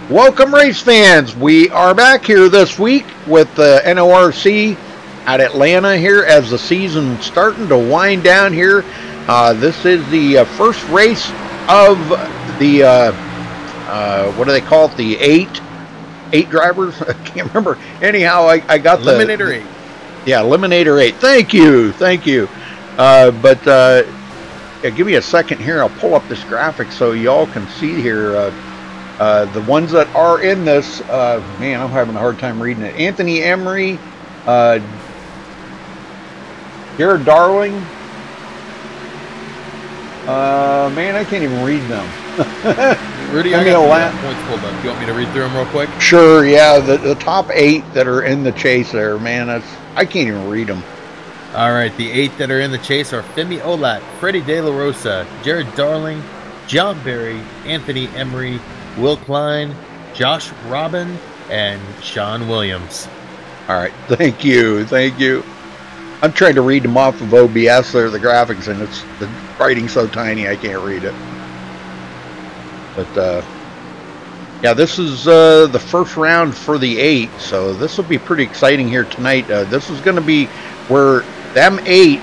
Welcome, race fans. We are back here this week with the NORC at Atlanta here as the season's starting to wind down here. This is the first race of the, what do they call it, the eight drivers? I can't remember. Anyhow, I got Eliminator 8. Yeah, Eliminator 8. Thank you. Yeah, give me a second here. I'll pull up this graphic so y'all can see here. The ones that are in this, man, I'm having a hard time reading it. Anthony Emery, Jared Darling. Man, I can't even read them. Rudy, I got the points pulled up. Do you want me to read through them real quick? Sure, yeah. The top 8 that are in the chase there, man, I can't even read them. All right, the 8 that are in the chase are Femi Olat, Freddie De La Rosa, Jared Darling, John Berry, Anthony Emery, Will Klein, Josh Robin, and Sean Williams. All right, thank you. I'm trying to read them off of OBS there, the graphics, and the writing's so tiny I can't read it. But yeah, this is the first round for the 8, so this will be pretty exciting here tonight. This is going to be where them 8,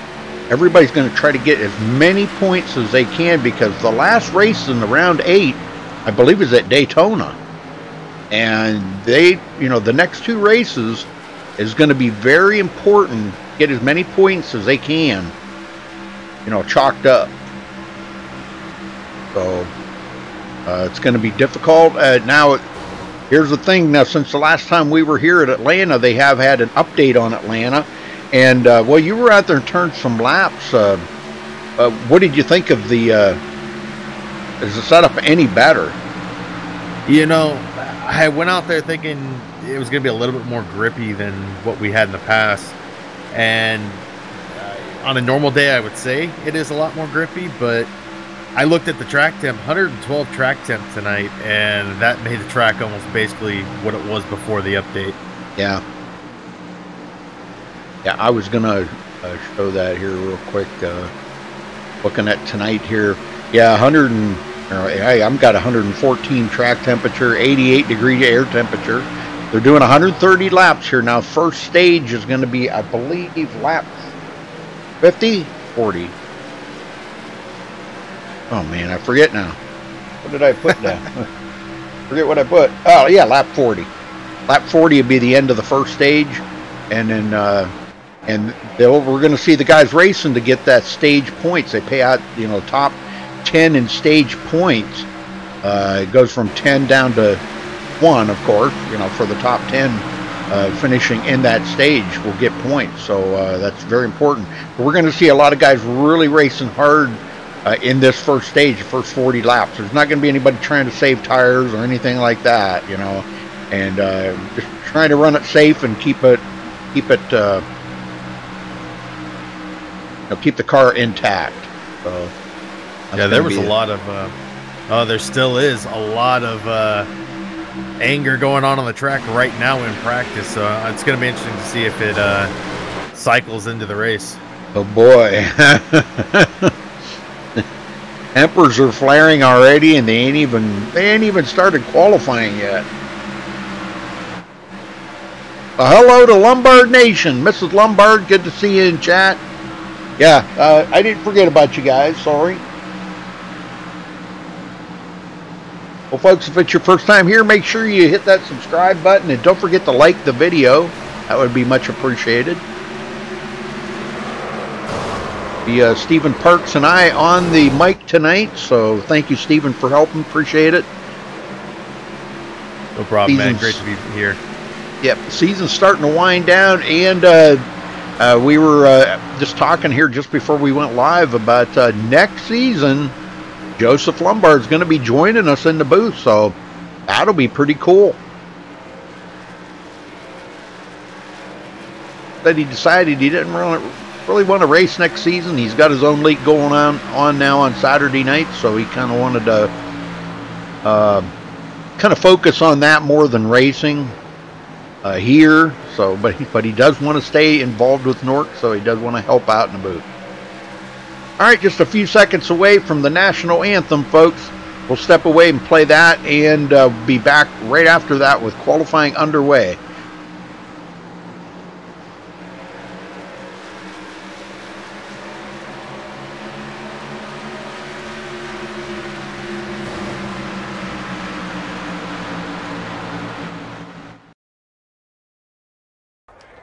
everybody's going to try to get as many points as they can, because the last race in the round 8, I believe, is at Daytona, and they, the next 2 races is going to be very important. Get as many points as they can, chalked up. So it's going to be difficult. Now, here's the thing. Now, since the last time we were here at Atlanta, they have had an update on Atlanta, and well, you were out there and turned some laps. What did you think of the? Is the setup any better? I went out there thinking it was going to be a little bit more grippy than what we had in the past. And on a normal day, I would say it is a lot more grippy. But I looked at the track temp, 112 track temp tonight, and that made the track almost basically what it was before the update. Yeah. Yeah, I was going to show that here real quick. Looking at tonight here. Yeah, I've got 114 track temperature, 88 degree air temperature. They're doing 130 laps here now. First stage is going to be, I believe, lap 50, 40. Oh man, I forget now. What did I put down? Forget what I put. Oh yeah, lap 40. Lap 40 would be the end of the first stage, and then we're going to see the guys racing to get that stage points. They pay out, top 10 in stage points. It goes from 10 down to 1, of course, for the top 10 finishing in that stage will get points. So that's very important. But we're going to see a lot of guys really racing hard in this first stage, the first 40 laps. There's not going to be anybody trying to save tires or anything like that, and just trying to run it safe and keep the car intact. So yeah, there was a lot of there still is a lot of anger going on the track right now in practice, so it's going to be interesting to see if it cycles into the race. Oh boy. Tempers are flaring already, and they ain't even started qualifying yet. Hello to Lombard Nation. Mrs. Lombard, good to see you in chat. Yeah, I didn't forget about you guys, sorry. Well, folks, if it's your first time here, make sure you hit that subscribe button, and don't forget to like the video. That would be much appreciated. Stephen Parks and I on the mic tonight, so thank you, Stephen, for helping. Appreciate it. No problem, man. Great to be here. Yep, season's starting to wind down, and we were just talking here just before we went live about next season. Joseph Lombard is going to be joining us in the booth, so that'll be pretty cool. That he decided he didn't really want to race next season. He's got his own league going on now on Saturday night, so he kind of wanted to kind of focus on that more than racing here. So, but he does want to stay involved with Nork, so he does want to help out in the booth. All right, just a few seconds away from the national anthem, folks. we'll step away and play that, and be back right after that with qualifying underway.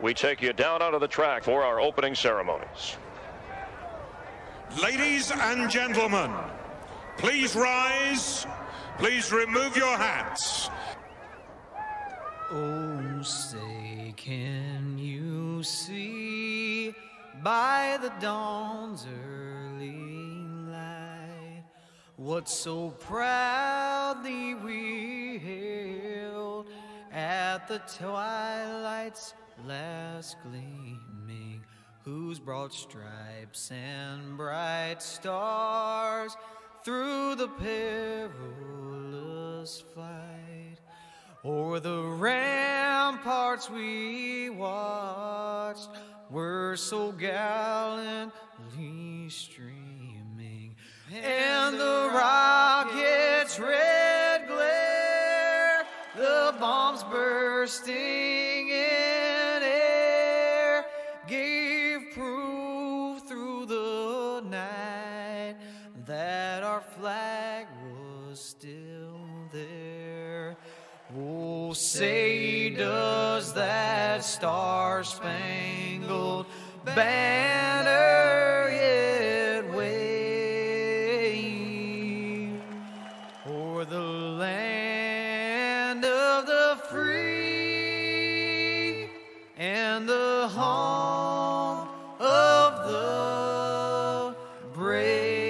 We take you down onto the track for our opening ceremonies. Ladies and gentlemen, please rise. Please remove your hats. Oh, say, can you see by the dawn's early light what so proudly we hailed at the twilight's last gleaming, whose broad stripes and bright stars through the perilous flight o'er the ramparts we watched were so gallantly streaming, and the rocket's red glare, the bombs bursting in air, gave proof through the night that our flag was still there. Oh, say, does that star-spangled banner yet wave o'er the land of the free and the home of the brave?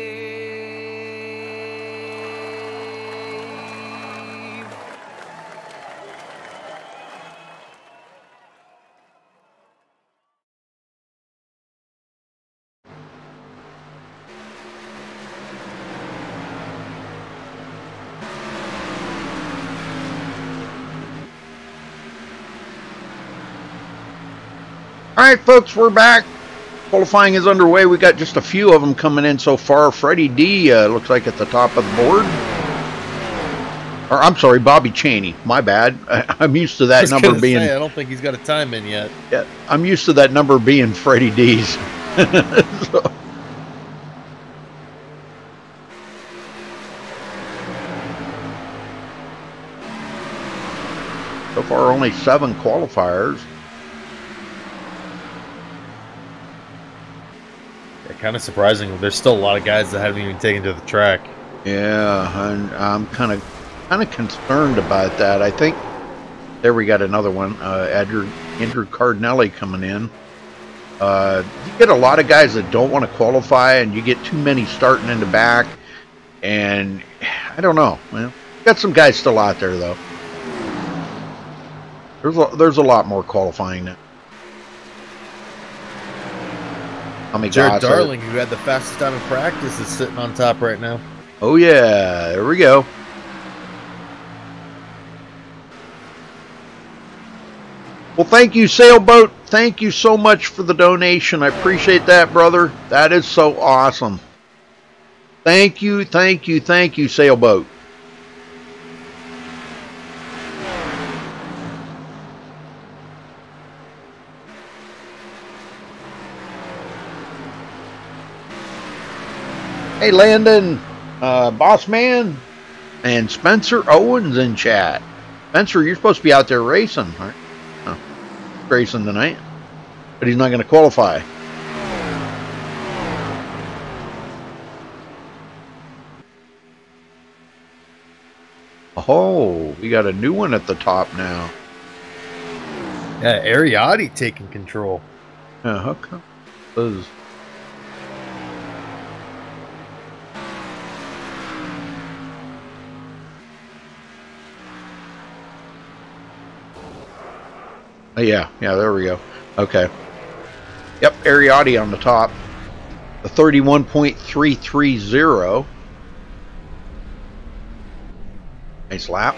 All right, folks, we're back. Qualifying is underway. We got just a few of them coming in so far. Freddie D looks like at the top of the board. Or I'm sorry, Bobby Cheney. My bad. I'm used to that number being. I don't think he's got a time in yet. Yeah, I'm used to that number being Freddie D's. So far, only 7 qualifiers. Kind of surprising. There's still a lot of guys that haven't even taken to the track. Yeah, and I'm kind of concerned about that. I think there we got another one. Andrew Cardinelli coming in. You get a lot of guys that don't want to qualify, and you get too many starting in the back. And I don't know. Well, got some guys still out there though. There's a lot more qualifying now. Jared Darling, who had the fastest time in practice, is sitting on top right now. Oh yeah, there we go. Well, thank you, Sailboat. Thank you so much for the donation. I appreciate that, brother. That is so awesome. Thank you, thank you, thank you, Sailboat. Hey, Landon, Boss Man, and Spencer Owens in chat. Spencer, you're supposed to be out there racing, right? Oh, racing tonight, but he's not going to qualify. Oh, we got a new one at the top now. Yeah, Ariotti taking control. Yeah, how come? Oh yeah, there we go. Okay. Yep, Ariotti on the top. The 31.330. Nice lap.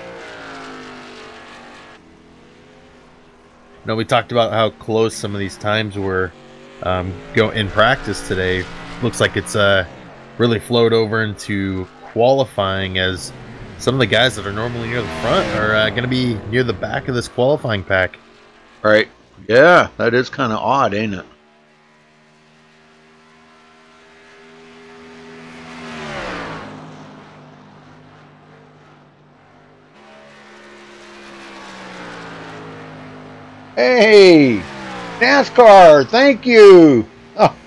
No, we talked about how close some of these times were go in practice today. Looks like it's really flowed over into qualifying, as some of the guys that are normally near the front are going to be near the back of this qualifying pack. Right. Yeah, that is kind of odd, ain't it? Hey, NASCAR, thank you.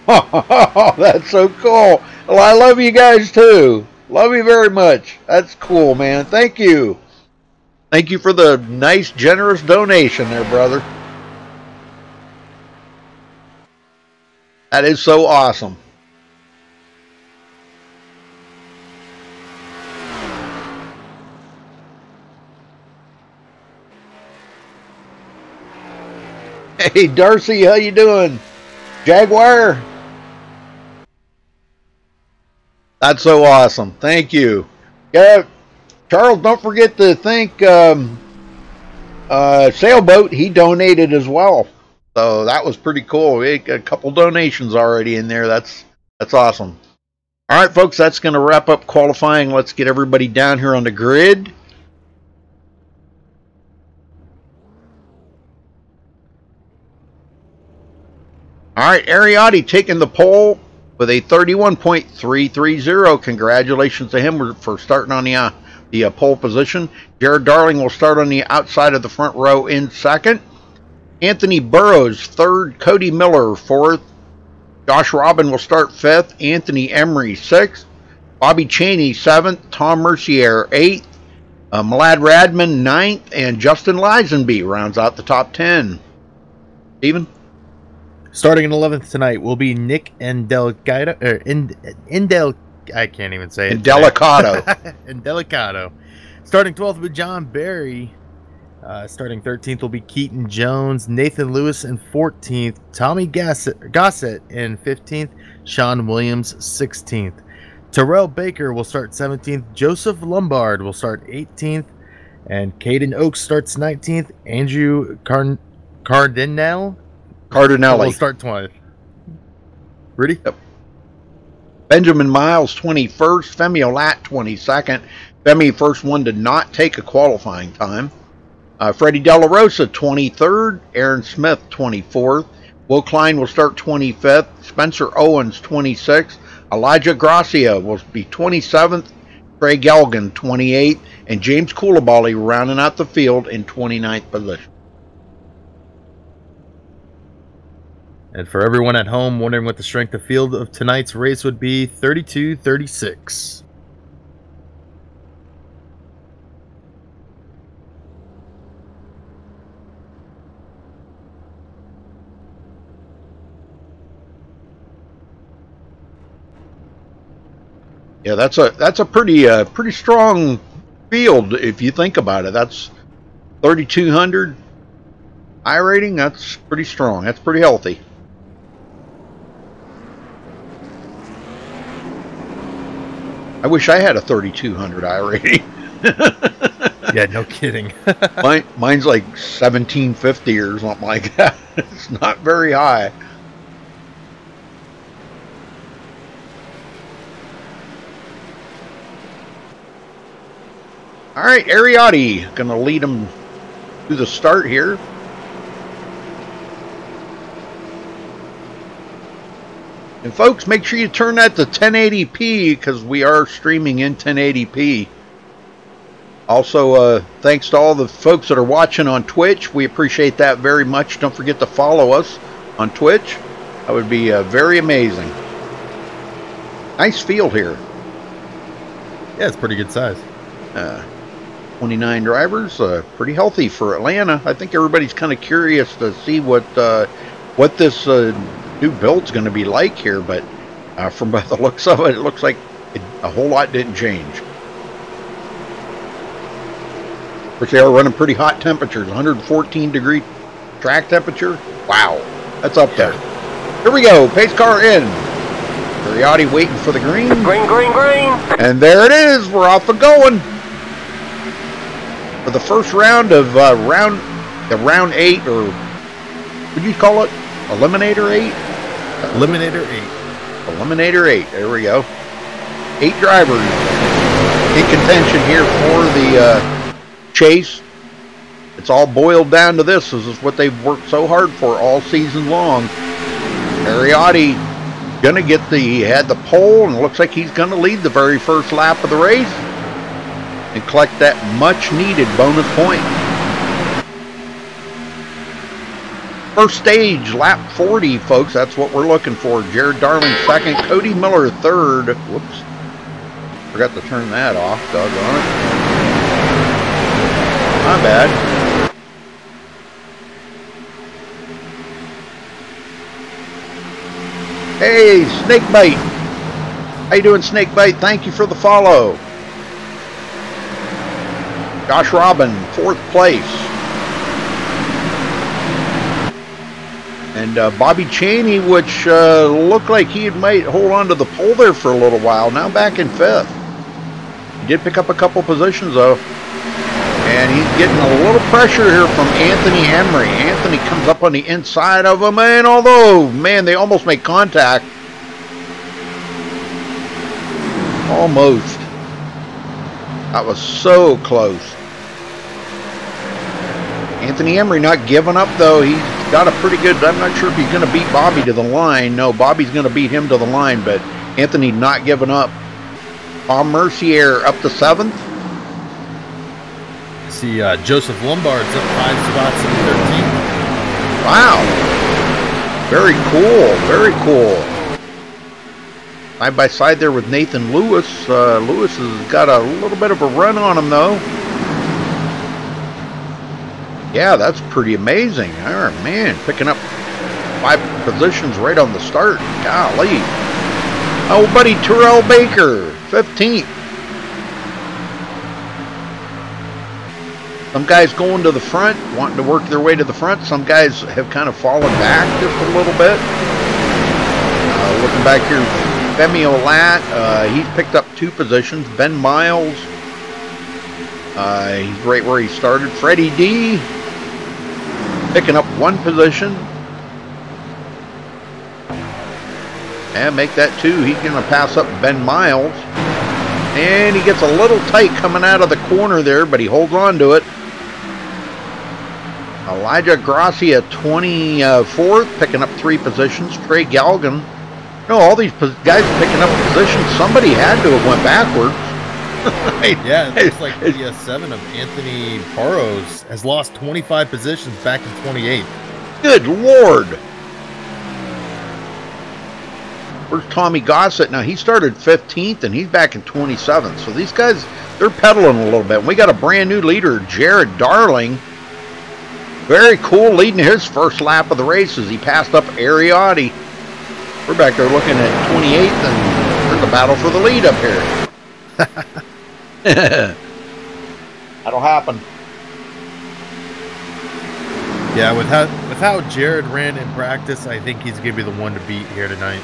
Oh, that's so cool. Well, I love you guys too. Love you very much. That's cool, man. Thank you. Thank you for the nice, generous donation there, brother. That is so awesome. Hey, Darcy, how you doing? Jaguar? That's so awesome. Thank you. Yeah, Charles, don't forget to thank Sailboat. He donated as well. So that was pretty cool. We had a couple donations already in there. That's awesome. All right, folks, that's going to wrap up qualifying. Let's get everybody down here on the grid. All right, Ariotti taking the pole with a 31.330. Congratulations to him for starting on the pole position. Jared Darling will start on the outside of the front row in second. Anthony Burrows third. Cody Miller fourth. Josh Robin will start fifth. Anthony Emery sixth. Bobby Cheney seventh. Tom Mercier eighth. Malad Radman ninth. And Justin Lisenby rounds out the top 10. Steven? Starting in 11th tonight will be Nick Indelicato. I can't even say it. Indelicato. Indelicato. Starting 12th will be John Barry. Starting 13th will be Keaton Jones. Nathan Lewis in 14th. Tommy Gossett in 15th. Sean Williams 16th. Terrell Baker will start 17th. Joseph Lombard will start 18th. And Caden Oakes starts 19th. Andrew Cardinelli will start 20th. Rudy? Yep. Benjamin Miles 21st. Femi Olat 22nd. Femi first one to not take a qualifying time. Freddie De La Rosa 23rd. Aaron Smith 24th. Will Klein will start 25th. Spencer Owens 26th. Elijah Gracia will be 27th. Craig Elgin 28th. And James Coulibaly rounding out the field in 29th position. And for everyone at home wondering what the strength of field of tonight's race would be, 32-36. Yeah, that's a pretty strong field if you think about it. That's 3,200 I rating. That's pretty strong. That's pretty healthy. I wish I had a 3,200 I rating. Yeah, no kidding. Mine's like 1,750 or something like that. It's not very high. All right, Ariotti going to lead them to the start here. And folks, make sure you turn that to 1080p because we are streaming in 1080p. Also, thanks to all the folks that are watching on Twitch. We appreciate that very much. Don't forget to follow us on Twitch. That would be very amazing. Nice field here. Yeah, it's pretty good size. 29 drivers, pretty healthy for Atlanta. I think everybody's kind of curious to see what this new build's going to be like here, but from by the looks of it, it looks like a whole lot didn't change. Of course, they are running pretty hot temperatures, 114 degree track temperature. Wow, that's up there. Here we go, pace car in. Ariotti waiting for the green. Green, green, green. And there it is, we're off and going. For the first round of round 8, or what do you call it? Eliminator 8? Eliminator 8. Eliminator 8. There we go. 8 drivers in contention here for the chase. It's all boiled down to this. This is what they've worked so hard for all season long. Ariotti gonna get he had the pole, and it looks like he's gonna lead the very first lap of the race and collect that much needed bonus point. First stage, lap 40, folks. That's what we're looking for. Jared Darling second, Cody Miller third. Whoops. Forgot to turn that off. Doggone it. My bad. Hey, Snakebite. How you doing, Snakebite? Thank you for the follow. Josh Robin, 4th place. And Bobby Cheney, which looked like he might hold on to the pole there for a little while, now back in 5th. He did pick up a couple positions, though. And he's getting a little pressure here from Anthony Emery. Anthony comes up on the inside of him, and although, man, they almost make contact. Almost. That was so close. Anthony Emery not giving up, though. He's got a pretty good, I'm not sure if he's going to beat Bobby to the line. No, Bobby's going to beat him to the line, but Anthony not giving up. Tom Mercier up to 7th. See Joseph Lombard's up 5 spots in 13th. Wow. Very cool. Very cool. Side by side there with Nathan Lewis. Lewis has got a little bit of a run on him, though. Yeah, that's pretty amazing. Oh, man, picking up 5 positions right on the start. Golly. Oh, buddy, Terrell Baker, 15th. Some guys going to the front, wanting to work their way to the front. Some guys have kind of fallen back just a little bit. Looking back here, Femi Olat, he's picked up 2 positions. Ben Miles, he's right where he started. Freddie D, picking up 1 position. And make that 2. He's going to pass up Ben Miles. And he gets a little tight coming out of the corner there, but he holds on to it. Elijah Gracia, 24th, picking up 3 positions. Trey Galgan. No, all these guys picking up positions. Somebody had to have went backwards. Yeah, it looks like the 7 of Anthony Parros has lost 25 positions back in 28. Good Lord. Where's Tommy Gossett? Now, he started 15th, and he's back in 27th. So these guys, they're pedaling a little bit. And we got a brand new leader, Jared Darling. Very cool, leading his first lap of the race as he passed up Ariotti. We're back there looking at 28th, and there's a battle for the lead up here. That'll happen. Yeah, with how Jared ran in practice, I think he's going to be the one to beat here tonight.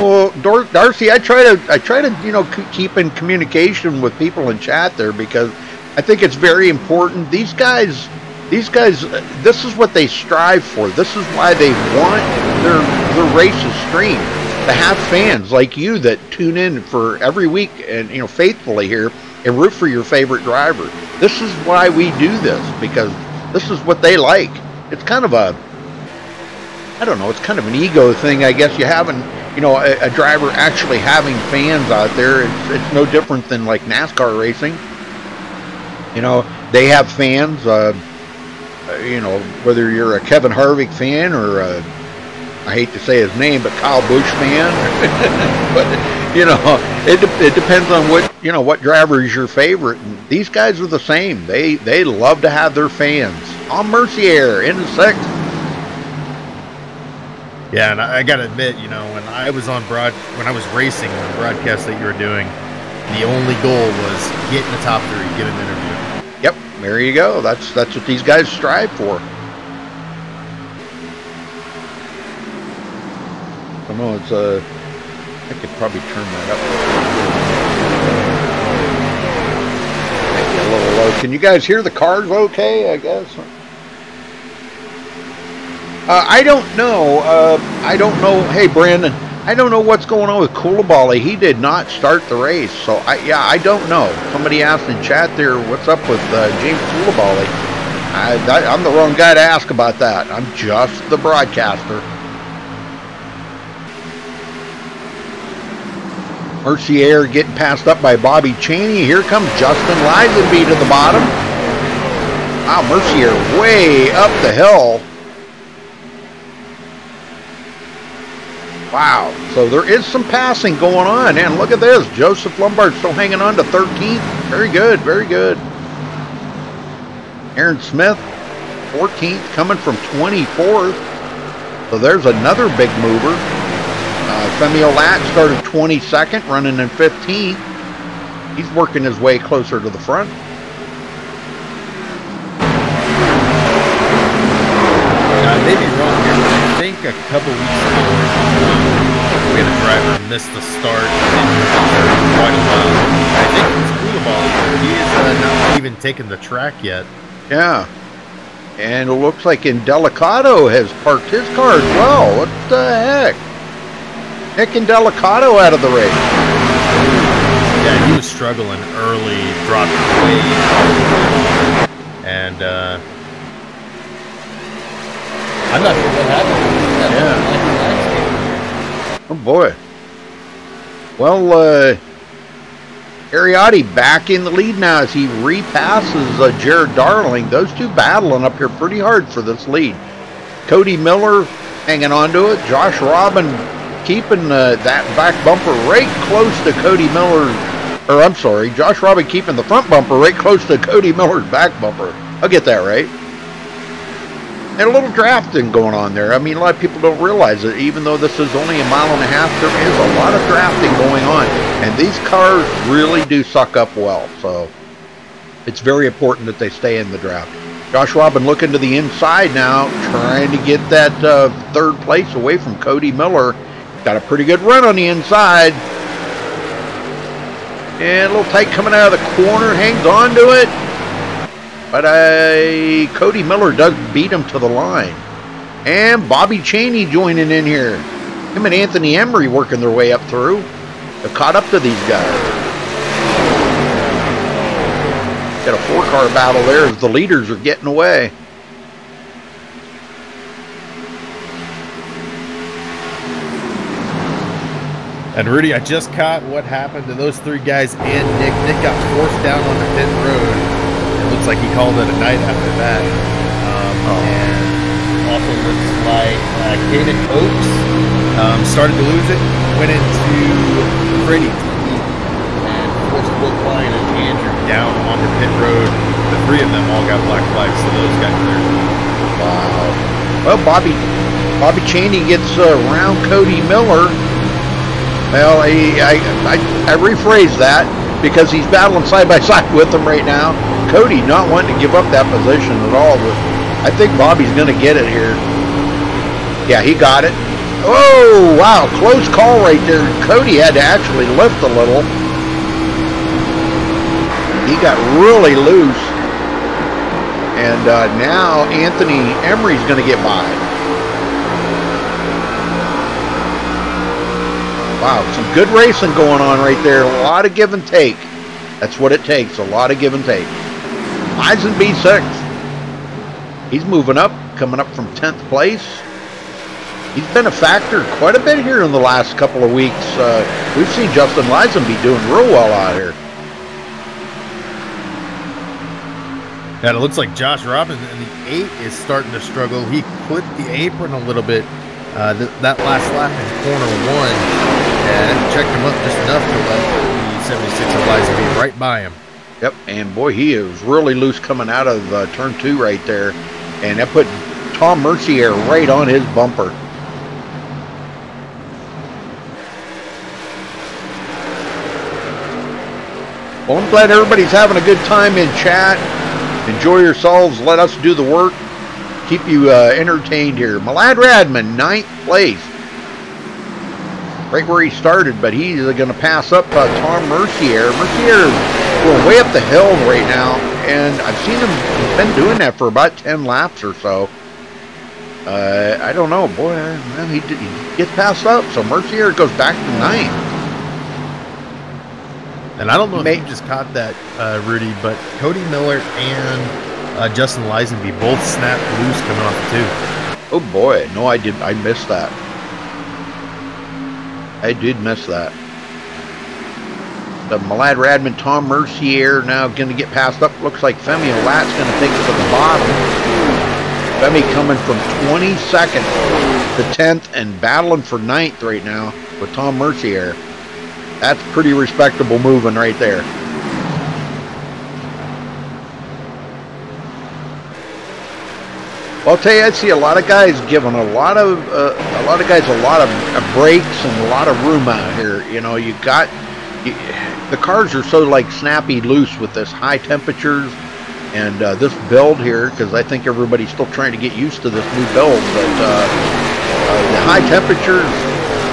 Well, Darcy, I try to keep in communication with people in chat there because I think it's very important. These guys, this is what they strive for. This is why they want their races streamed, to have fans like you that tune in for every week and faithfully here and root for your favorite driver. This is why we do this, because this is what they like. It's kind of a, I don't know, it's kind of an ego thing, I guess. You haven't, a driver actually having fans out there. It's no different than like NASCAR racing. They have fans. Whether you're a Kevin Harvick fan or I hate to say his name, but Kyle Busch fan. But it depends on what driver is your favorite. And these guys are the same. They love to have their fans. On Mercier in the 6th. Yeah, and I gotta admit, when I was on when I was racing on the broadcast that you were doing, the only goal was get in the top 3, get an interview. Yep, there you go. That's what these guys strive for. I know it's I could probably turn that up. Maybe a little low. Can you guys hear the cars okay, I guess? I don't know. I don't know. Hey, Brandon, I don't know what's going on with Coulibaly. He did not start the race, so I don't know. Somebody asked in chat there, what's up with James Coulibaly? I'm the wrong guy to ask about that. I'm just the broadcaster. Mercier getting passed up by Bobby Chaney. Here comes Justin Lisenby to the bottom. Wow, Mercier way up the hill. Wow, so there is some passing going on. And look at this. Joseph Lombard still hanging on to 13th. Very good, very good. Aaron Smith, 14th, coming from 24th. So there's another big mover. Femi Olat started 22nd, running in 15th. He's working his way closer to the front. I may be wrong here, but I think a couple weeks ago we had a driver miss the start quite a while. I think it was Coulibaly. He is not even taken the track yet. Yeah. And it looks like Indelicato has parked his car as well. What the heck? Nick Indelicato out of the race. Yeah, he was struggling early, dropped away. And I'm not sure what happened. Yeah. Oh boy. Well, Ariotti back in the lead now as he repasses Jared Darling. Those two battling up here pretty hard for this lead. Cody Miller hanging on to it. Josh Robin keeping that back bumper right close to Cody Miller. Or I'm sorry, Josh Robin keeping the front bumper right close to Cody Miller's back bumper. I'll get that right. And a little drafting going on there. I mean, a lot of people don't realize it. Even though this is only a mile and a half, there is a lot of drafting going on. And these cars really do suck up well. So it's very important that they stay in the draft. Josh Robin looking to the inside now, trying to get that third place away from Cody Miller. Got a pretty good run on the inside. And a little tight coming out of the corner. Hangs on to it. But Cody Miller does beat him to the line. And Bobby Chaney joining in here. Him and Anthony Emery working their way up through. They've caught up to these guys. Got a four-car battle there as the leaders are getting away. And Rudy, I just caught what happened to those three guys and Nick. Nick got forced down on the pit road. It looks like he called it a night after that. And also looks like Kaden Oaks started to lose it, went into Freddie T and forced Will Klein and Andrew down on the pit road. The three of them all got black flags, so those got cleared. Wow. Well, Bobby Chaney gets around Cody Miller. Well, I rephrase that because he's battling side by side with him right now. Cody not wanting to give up that position at all, but I think Bobby's going to get it here. Yeah, he got it. Oh, wow, close call right there. Cody had to actually lift a little. He got really loose. And now Anthony Emery's going to get by. Wow, some good racing going on right there. A lot of give and take. That's what it takes, a lot of give and take. Lisenby 6th. He's moving up, coming up from 10th place. He's been a factor quite a bit here in the last couple of weeks. We've seen Justin Lisenby doing real well out here. And it looks like Josh Robin in the 8 is starting to struggle. He clipped the apron a little bit that last lap in corner 1. And checked him up just enough to let the 76 Eliza be right by him. Yep, and boy, he is really loose coming out of turn 2 right there. And that put Tom Mercier right on his bumper. Well, I'm glad everybody's having a good time in chat. Enjoy yourselves. Let us do the work. Keep you entertained here. Malad Radman, 9th place. Right where he started, but he's going to pass up Tom Mercier. Mercier is going way up the hill right now, and I've seen him, he's been doing that for about 10 laps or so. I don't know, boy. Well, he gets passed up, so Mercier goes back to 9th. And I don't know if you just caught that, Rudy, but Cody Miller and Justin Lisenby both snapped loose coming off the 2. Oh boy, no, I did. I missed that. I did miss that. The Malad Radman, Tom Mercier now going to get passed up. Looks like Femi Olat's going to take it to the bottom. Femi coming from 22nd to 10th and battling for 9th right now with Tom Mercier. That's pretty respectable moving right there. Well, I'll tell you, I see a lot of guys giving a lot of breaks and a lot of room out here. You know, the cars are so like snappy loose with this high temperatures and this build here, because I think everybody's still trying to get used to this new build. But the high temperatures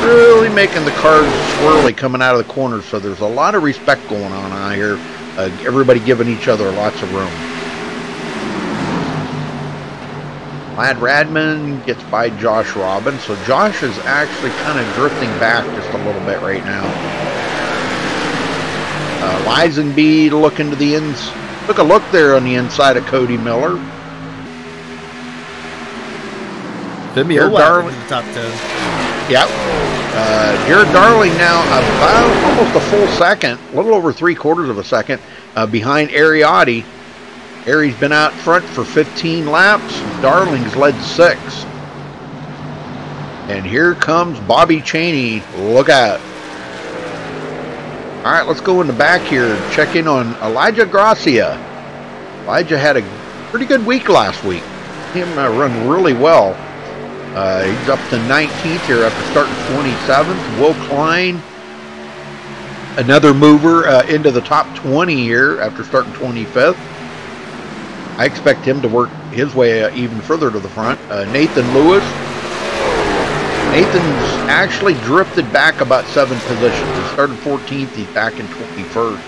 really making the cars swirly coming out of the corners. So there's a lot of respect going on out here. Everybody giving each other lots of room. Lad Radman gets by Josh Robbins. So Josh is actually kind of drifting back just a little bit right now. Lisenby looking to the ends. Took a look there on the inside of Cody Miller. Jared Darling in the top 10. Yep. Jared Darling now about almost a full second, a little over 3/4 of a second behind Ariotti. Harry's been out front for 15 laps. Darling's led 6. And here comes Bobby Chaney. Look out. All right, let's go in the back here. Check in on Elijah Gracia. Elijah had a pretty good week last week. Him run really well. He's up to 19th here after starting 27th. Will Klein, another mover into the top 20 here after starting 25th. I expect him to work his way even further to the front. Nathan Lewis. Nathan's actually drifted back about 7 positions. He started 14th. He's back in 21st.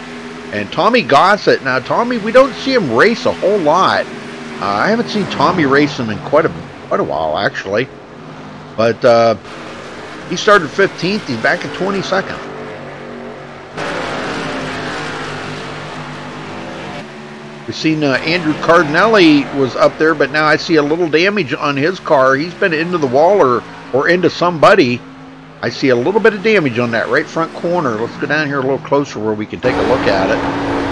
And Tommy Gossett. Now, Tommy, we don't see him race a whole lot. I haven't seen Tommy racing in quite a while, actually. But he started 15th. He's back at 22nd. We've seen Andrew Cardinelli was up there, but now I see a little damage on his car. He's been into the wall or into somebody. I see a little bit of damage on that right front corner. Let's go down here a little closer where we can take a look at it.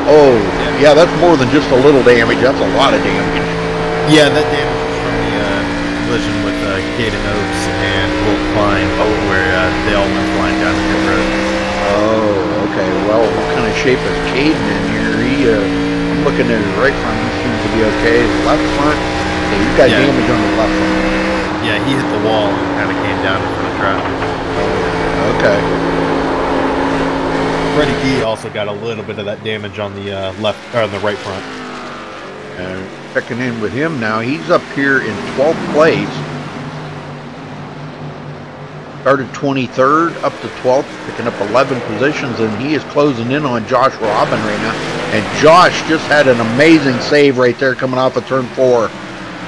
Oh, yeah, that's more than just a little damage. That's a lot of damage. Yeah, that damage was from the collision with Caden Oaks and Will Klein, where they all went flying down the pit road. Oh, okay. Well, what kind of shape is Caden in here? I'm looking at his right front. He seems to be okay. His left front, yeah, he's got damage on the left front. Yeah, he hit the wall and kind of came down into the traffic. Okay. Freddie D also got a little bit of that damage on the left or on the right front. Checking in with him now. He's up here in 12th place. Started 23rd up to 12th, picking up 11 positions, and he is closing in on Josh Robin right now. And Josh just had an amazing save right there coming off of turn 4.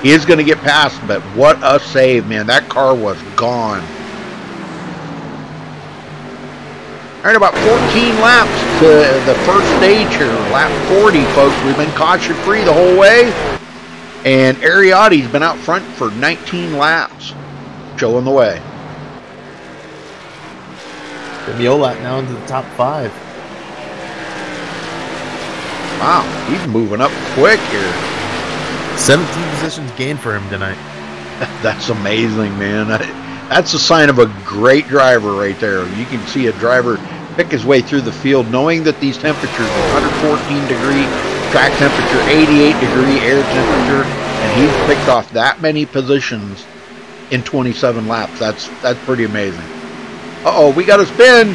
He is going to get past, but what a save, man. That car was gone. All right, about 14 laps to the first stage here. Lap 40, folks. We've been caution-free the whole way. And Ariotti's been out front for 19 laps, showing the way. Miolat now into the top 5. Wow, he's moving up quick here. 17 positions gained for him tonight. That's amazing, man. That's a sign of a great driver right there. You can see a driver pick his way through the field knowing that these temperatures are 114 degree track temperature, 88 degree air temperature, and he's picked off that many positions in 27 laps. That's pretty amazing. Uh-oh, we got a spin.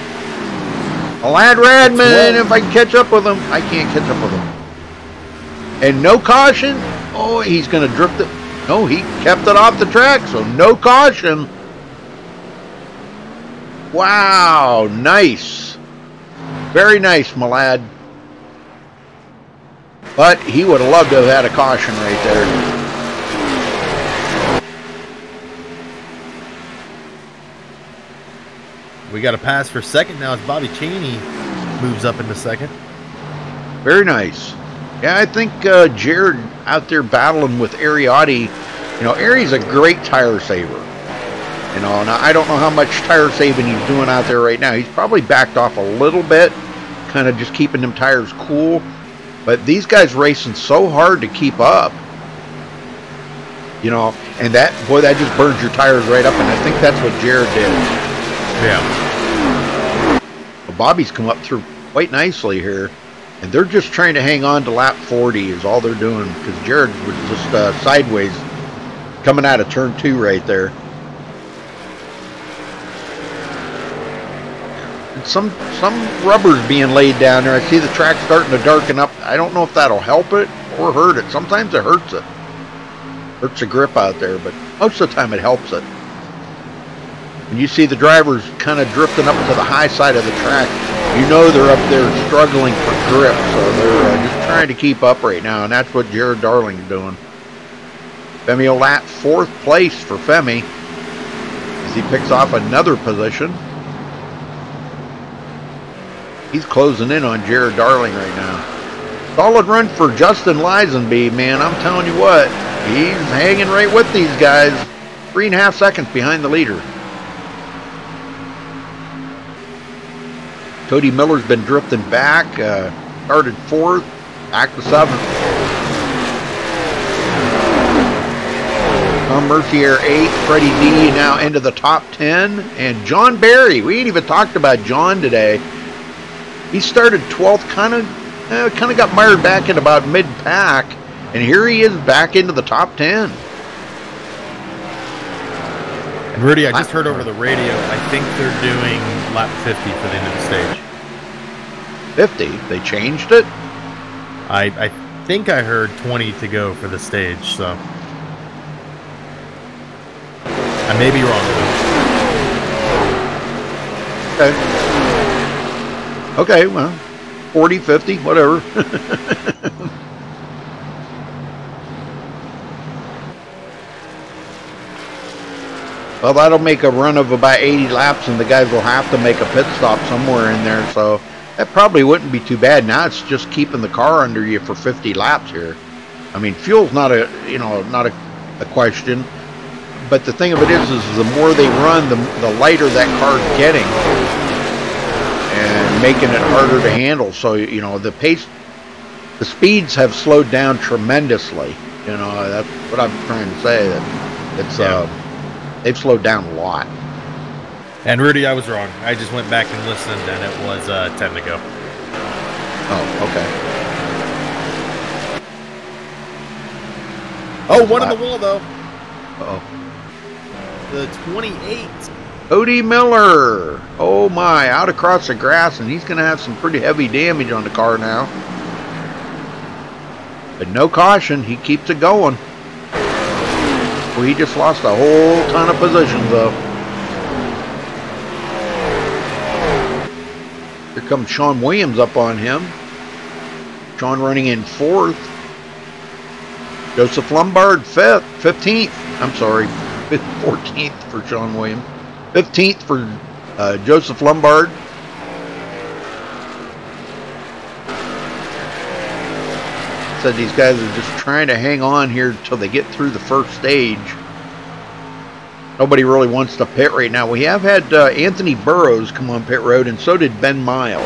Lad Radman, if I can catch up with him. I can't catch up with him. And no caution. Oh, he's going to drift it. No, he kept it off the track, so no caution. Wow, nice. Very nice, my lad. But he would have loved to have had a caution right there. We got a pass for second now as Bobby Cheney moves up into second. Very nice. Yeah, I think Jared out there battling with Ariotti. You know, Ari's a great tire saver. You know, and I don't know how much tire saving he's doing out there right now. He's probably backed off a little bit, kind of just keeping them tires cool. But these guys racing so hard to keep up. You know, and that, boy, that just burns your tires right up, and I think that's what Jared did. Yeah. Well, Bobby's come up through quite nicely here, and they're just trying to hang on to lap 40 is all they're doing, because Jared was just sideways coming out of turn 2 right there. And some rubber's being laid down there. I see the track starting to darken up. I don't know if that'll help it or hurt it. Sometimes it hurts it. Hurts the grip out there, but most of the time it helps it. And you see the drivers kind of drifting up to the high side of the track. You know they're up there struggling for grip, so they're just trying to keep up right now, and that's what Jared Darling's doing. Femi Olat, 4th place for Femi, as he picks off another position. He's closing in on Jared Darling right now. Solid run for Justin Lisenby, man. I'm telling you what. He's hanging right with these guys. 3.5 seconds behind the leader. Cody Miller's been drifting back. Started 4th, back to 7th. Tom Mercier 8th. Freddie D now into the top 10. And John Barry. We ain't even talked about John today. He started 12th, kind of got mired back in about mid-pack. And here he is back into the top 10. And Rudy, I just heard over the radio, I think they're doing lap 50 for the end of the stage. 50? They changed it? I think I heard 20 to go for the stage, so. I may be wrong. Okay. Okay, well, 40, 50, whatever. Well, that'll make a run of about 80 laps, and the guys will have to make a pit stop somewhere in there, so that probably wouldn't be too bad. Now it's just keeping the car under you for 50 laps here. I mean, fuel's not a, not a question, but the thing of it is the more they run, the lighter that car's getting, and making it harder to handle. So, the pace, the speeds have slowed down tremendously. That's what I'm trying to say. That it's they've slowed down a lot. And Rudy, I was wrong. I just went back and listened, and it was 10 to go. Oh, okay. Oh, one in the wall, though. Uh-oh. The 28. Cody Miller. Oh, my. Out across the grass, and he's going to have some pretty heavy damage on the car now. But no caution. He keeps it going. Well, he just lost a whole ton of positions, though. Here comes Sean Williams up on him. Sean running in 4th. Joseph Lombard 15th. I'm sorry, 14th for Sean Williams. 15th for Joseph Lombard. Said these guys are just trying to hang on here until they get through the first stage. Nobody really wants to pit right now. We have had Anthony Burrows come on pit road, and so did Ben Miles.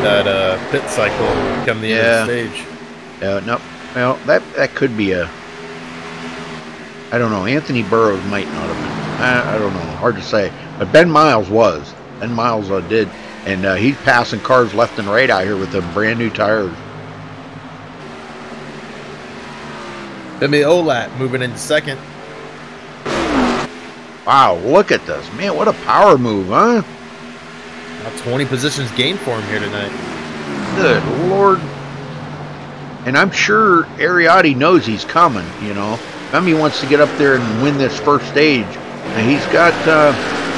That pit cycle come the end of the stage. No, well, that could be a. I don't know. Anthony Burrows might not have been. I don't know. Hard to say. But Ben Miles was. Ben Miles did. And he's passing cars left and right out here with them brand new tires. Femi Olat moving into second. Wow, look at this. Man, what a power move, huh? Now 20 positions gained for him here tonight. Good Lord. And I'm sure Ariotti knows he's coming, Femi wants to get up there and win this first stage. And he's got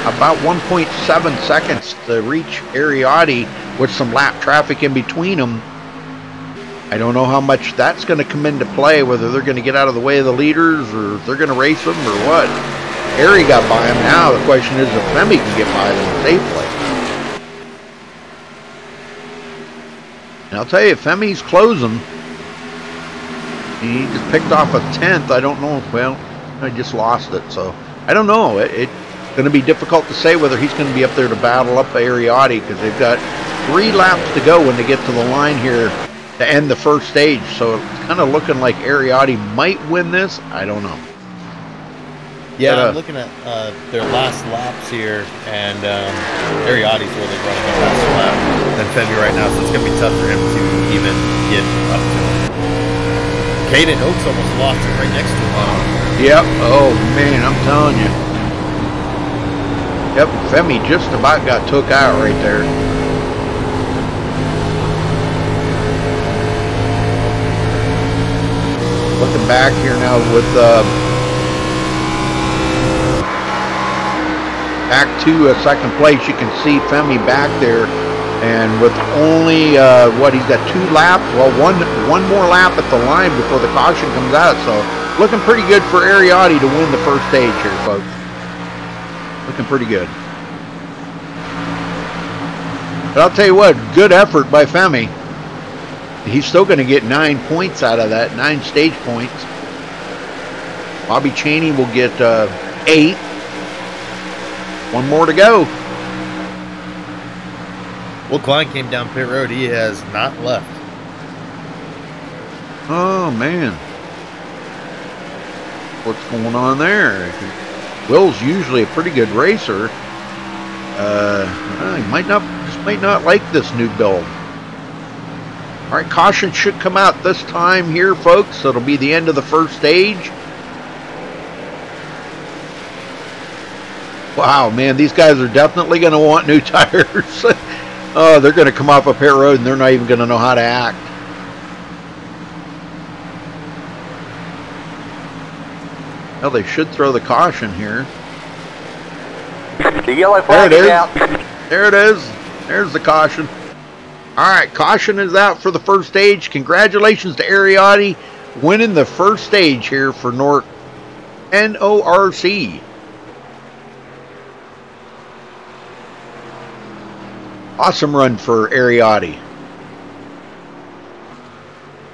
about 1.7 seconds to reach Ariotti with some lap traffic in between them. I don't know how much that's going to come into play, whether they're going to get out of the way of the leaders or if they're going to race them or what. Harry got by him. Now the question is if Femi can get by them safely. And I'll tell you, Femi's closing. He just picked off a 10th. I don't know. Well, I just lost it, so I don't know. It's going to be difficult to say whether he's going to be up there to battle up Ariotti, because they've got 3 laps to go when they get to the line here to end the first stage. So it's kind of looking like Ariotti might win this. I don't know. Yeah, I'm looking at their last laps here, and Ariotti's really running a faster lap than Femi right now, so it's going to be tough for him to even get up to him. Caden Oaks almost lost it right next to him. Yep. Oh, man, I'm telling you. Yep, Femi just about got took out right there. Looking back here now with back to second place, you can see Femi back there, and with only he's got 2 laps, well, one more lap at the line before the caution comes out, so looking pretty good for Ariotti to win the first stage here, folks. Looking pretty good. But I'll tell you what, good effort by Femi. He's still going to get 9 points out of that, 9 stage points. Bobby Chaney will get 8. 1 more to go. Will Klein came down pit road. He has not left. Oh, man. What's going on there? Will's usually a pretty good racer. He might not like this new build. All right, caution should come out this time here, folks. So it'll be the end of the first stage. Wow, man, these guys are definitely going to want new tires. Oh, they're going to come off a pit road and they're not even going to know how to act. Well, they should throw the caution here. The yellow flag is out. There it is. There's the caution. All right, caution is out for the first stage. Congratulations to Ariotti winning the first stage here for NORC. Awesome run for Ariotti.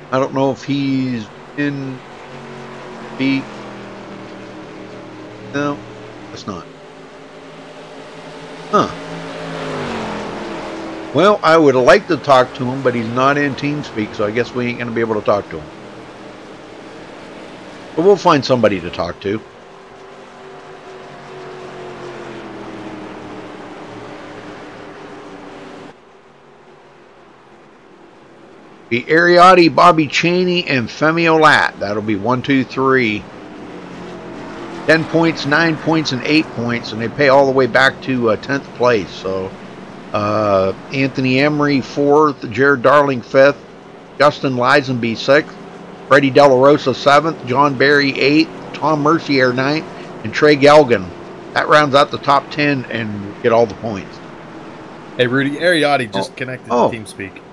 I don't know if he's in B. No, it's not. Huh. Well, I would have liked to talk to him, but he's not in TeamSpeak, so I guess we ain't going to be able to talk to him. But we'll find somebody to talk to. Be Ariotti, Bobby Chaney, and Femi Olat. That'll be 1, 2, 3. 10 points, 9 points, and 8 points, and they pay all the way back to 10th place. So Anthony Emery 4th, Jared Darling 5th, Justin Lisenby 6th, Freddie De La Rosa 7th, John Barry 8th, Tom Mercier 9th, and Trey Gelgan. That rounds out the top 10 and get all the points. Hey, Rudy, Ariotti just connected to TeamSpeak.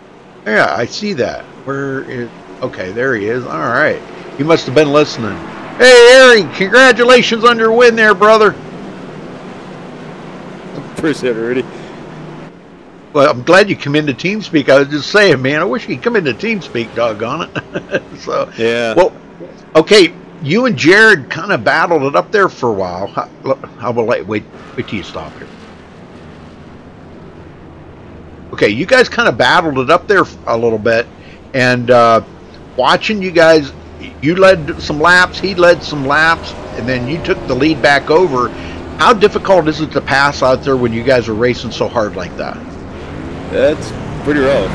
Yeah, I see that. Where is... Okay, there he is. All right. He must have been listening. Hey, Harry, congratulations on your win there, brother. Appreciate it, Rudy. Well, I'm glad you come into TeamSpeak. I was just saying, man, I wish you'd come into TeamSpeak, doggone it. So, yeah. Well, okay, you and Jared kind of battled it up there for a while. How about wait till you stop here. Okay, you guys kind of battled it up there a little bit, and watching you guys, you led some laps, he led some laps, and then you took the lead back over. How difficult is it to pass out there when you guys are racing so hard like that? It's pretty rough.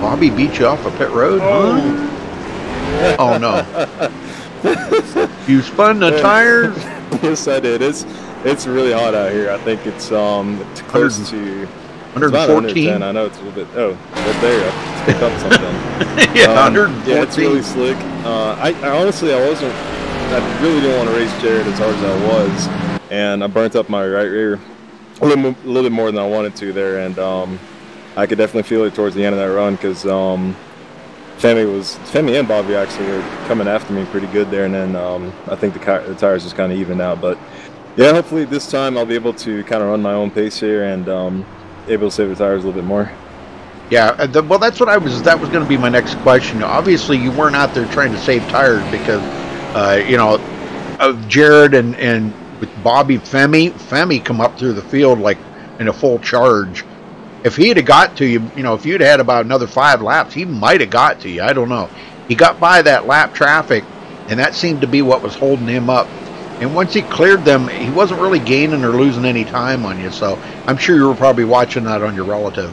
Bobby beat you off a pit road? Huh? Oh, no. You spun the tires? Yes, I did. It's really hot out here. I think it's close to 114. I know it's a little bit. Oh, right there. I picked up something. Yeah, 114. Yeah, it's really slick. I honestly, I really didn't want to race Jared as hard as I was, and I burnt up my right rear a little bit more than I wanted to there, and I could definitely feel it towards the end of that run because Femi and Bobby actually were coming after me pretty good there, and then I think the tires just kind of evened out. But yeah, hopefully this time I'll be able to kind of run my own pace here and able to save the tires a little bit more. Yeah, well, that's what that was going to be my next question. Obviously, you weren't out there trying to save tires because, you know, of Jared and with Bobby, Femi come up through the field like in a full charge. If he'd have got to you, you know, if you'd had about another 5 laps, he might have got to you. I don't know. He got by that lap traffic, and that seemed to be what was holding him up. And once he cleared them, he wasn't really gaining or losing any time on you. So I'm sure you were probably watching that on your relative.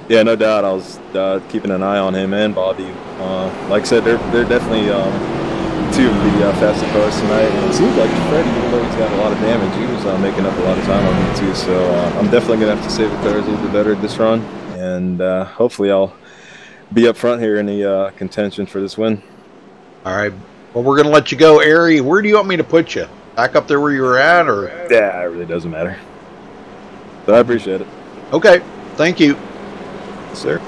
Yeah, no doubt. I was keeping an eye on him and Bobby. Like I said, they're definitely two of the fastest cars tonight. And it seems like Freddie, even though he's got a lot of damage, he was making up a lot of time on me too. So I'm definitely going to have to save the tires a little bit better this run. And hopefully I'll be up front here in the contention for this win. All right. Well, we're going to let you go, Ari. Where do you want me to put you? Back up there where you were at? Or yeah, it really doesn't matter. But I appreciate it. Okay. Thank you. Sir.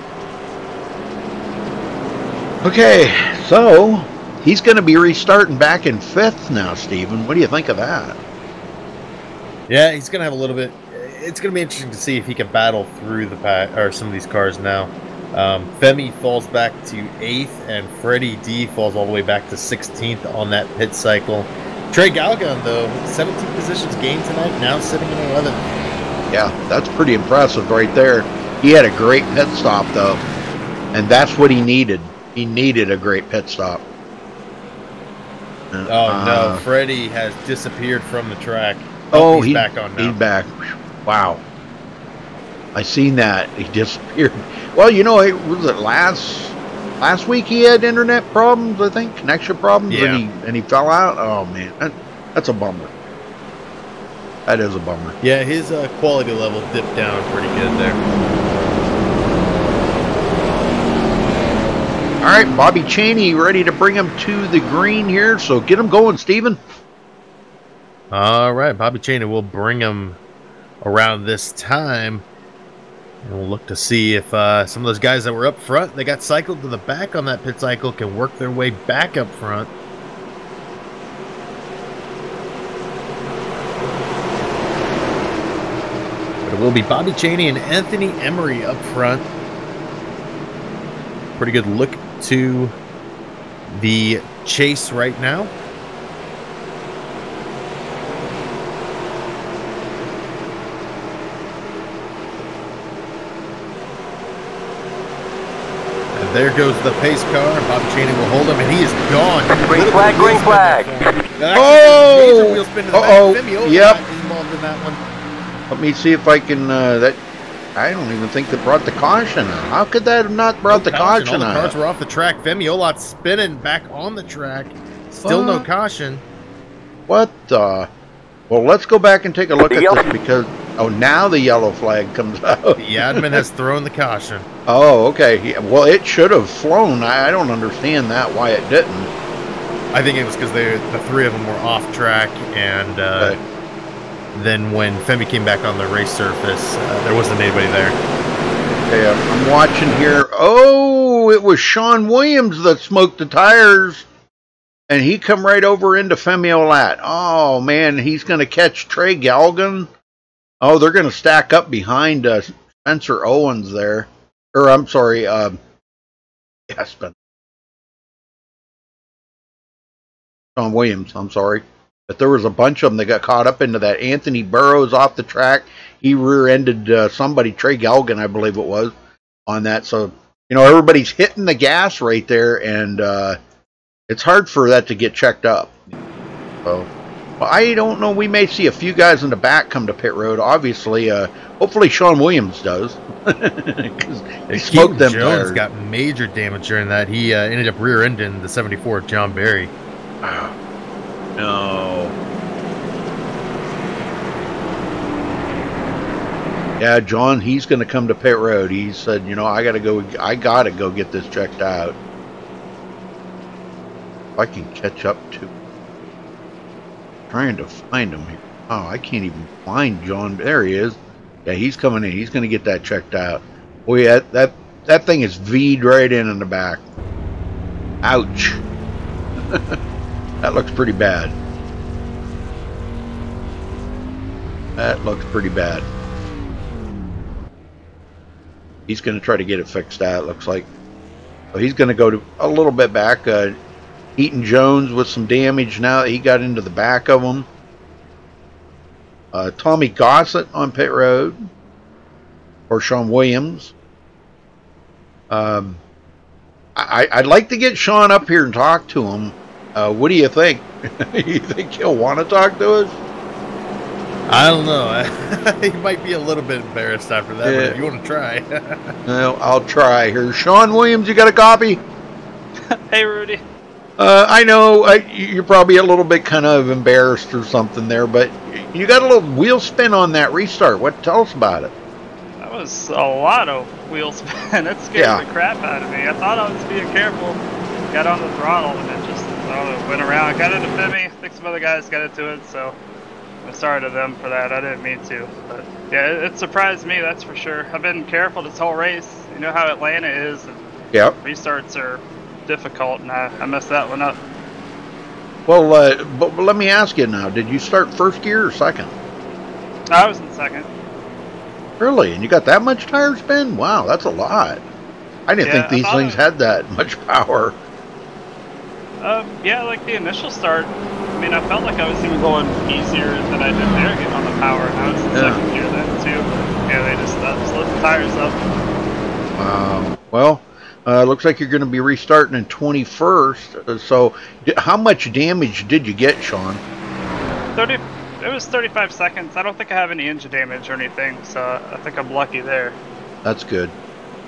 Okay, so he's going to be restarting back in 5th now, Steven. What do you think of that? Yeah, he's going to have a little bit. It's going to be interesting to see if he can battle through the pack or some of these cars now. Femi falls back to 8th, and Freddie D falls all the way back to 16th on that pit cycle. Trey Galgan, though, 17 positions gained tonight, now sitting in 11th. Yeah, that's pretty impressive right there. He had a great pit stop, though, and that's what he needed. He needed a great pit stop. Oh, no. Freddie has disappeared from the track. Oh, he's back on now. He's back. Wow. I seen that. He disappeared. Well, you know, was it last week he had internet problems, I think, connection problems, yeah. and he fell out? Oh, man. That's a bummer. That is a bummer. Yeah, his quality level dipped down pretty good there. All right, Bobby Cheney ready to bring him to the green here, so get him going, Steven. All right, Bobby Cheney will bring him around this time. And we'll look to see if some of those guys that were up front, they got cycled to the back on that pit cycle, can work their way back up front. But it will be Bobby Cheney and Anthony Emery up front. Pretty good look to the chase right now. And there goes the pace car. Bobby Cheney will hold him, and he is gone. Green flag, green flag. Oh! Yep. Involved in that one. Let me see if I can. I don't even think they brought the caution out. How could that have not brought the caution out? out? The cars were off the track. Femi Olot spinning back on the track. Still no caution. What the? Well, let's go back and take a look at this because, oh, now the yellow flag comes out. The admin has thrown the caution. Oh, okay. Well, it should have flown. I don't understand that, why it didn't. I think it was because the 3 of them were off track, and okay. Then when Femi came back on the race surface, there wasn't anybody there. Okay, I'm watching here. Oh, it was Sean Williams that smoked the tires, and he come right over into Femi Olat. Oh, man, he's going to catch Trey Galgan. Oh, they're going to stack up behind Spencer Owens there. Or, I'm sorry, yeah, Spencer. Sean Williams, I'm sorry. But there was a bunch of them that got caught up into that. Anthony Burrows off the track. He rear-ended somebody, Trey Galgan, I believe it was, on that. So, you know, everybody's hitting the gas right there, and it's hard for that to get checked up. So, well, I don't know. We may see a few guys in the back come to pit road. Obviously, hopefully Sean Williams does. Because he smoked them Jones tires. Got major damage during that. He ended up rear-ending the 74 of John Barry. No. Yeah, John, he's going to come to pit road. He said, you know, I got to go get this checked out. If I can catch up to trying to find him here. Oh, I can't even find John. There he is. Yeah, he's coming in. He's going to get that checked out. Boy, that thing is V'd right in the back. Ouch. That looks pretty bad. That looks pretty bad. He's going to try to get it fixed out, it looks like. So he's going to go to a little bit back. Eaton Jones with some damage now that he got into the back of him. Tommy Gossett on pit road. Or Sean Williams. I'd like to get Sean up here and talk to him. What do you think? You think he'll want to talk to us? I don't know. He might be a little bit embarrassed after that, but if you want to try. Well, I'll try here. Sean Williams, you got a copy? Hey, Rudy. I know you're probably a little bit kind of embarrassed or something there, but you got a little wheel spin on that restart. Tell us about it. That was a lot of wheel spin. It scared the crap out of me. I thought I was being careful. Got on the throttle and it just went around. I got into Femi. I think some other guys got into it, so I'm sorry to them for that. I didn't mean to. But yeah, it surprised me, that's for sure. I've been careful this whole race. You know how Atlanta is. And restarts are difficult, and I messed that one up. Well, but let me ask you now. Did you start first gear or second? I was in second. Really? And you got that much tire spin? Wow, that's a lot. I didn't think these things had that much power. Yeah, like the initial start, I mean, I felt like I was even going easier than I did there, getting on the power. And I was in second gear then, too. Yeah, they just slid the tires up. Well, looks like you're going to be restarting in 21st. So, how much damage did you get, Sean? It was 35 seconds. I don't think I have any engine damage or anything, so I think I'm lucky there. That's good.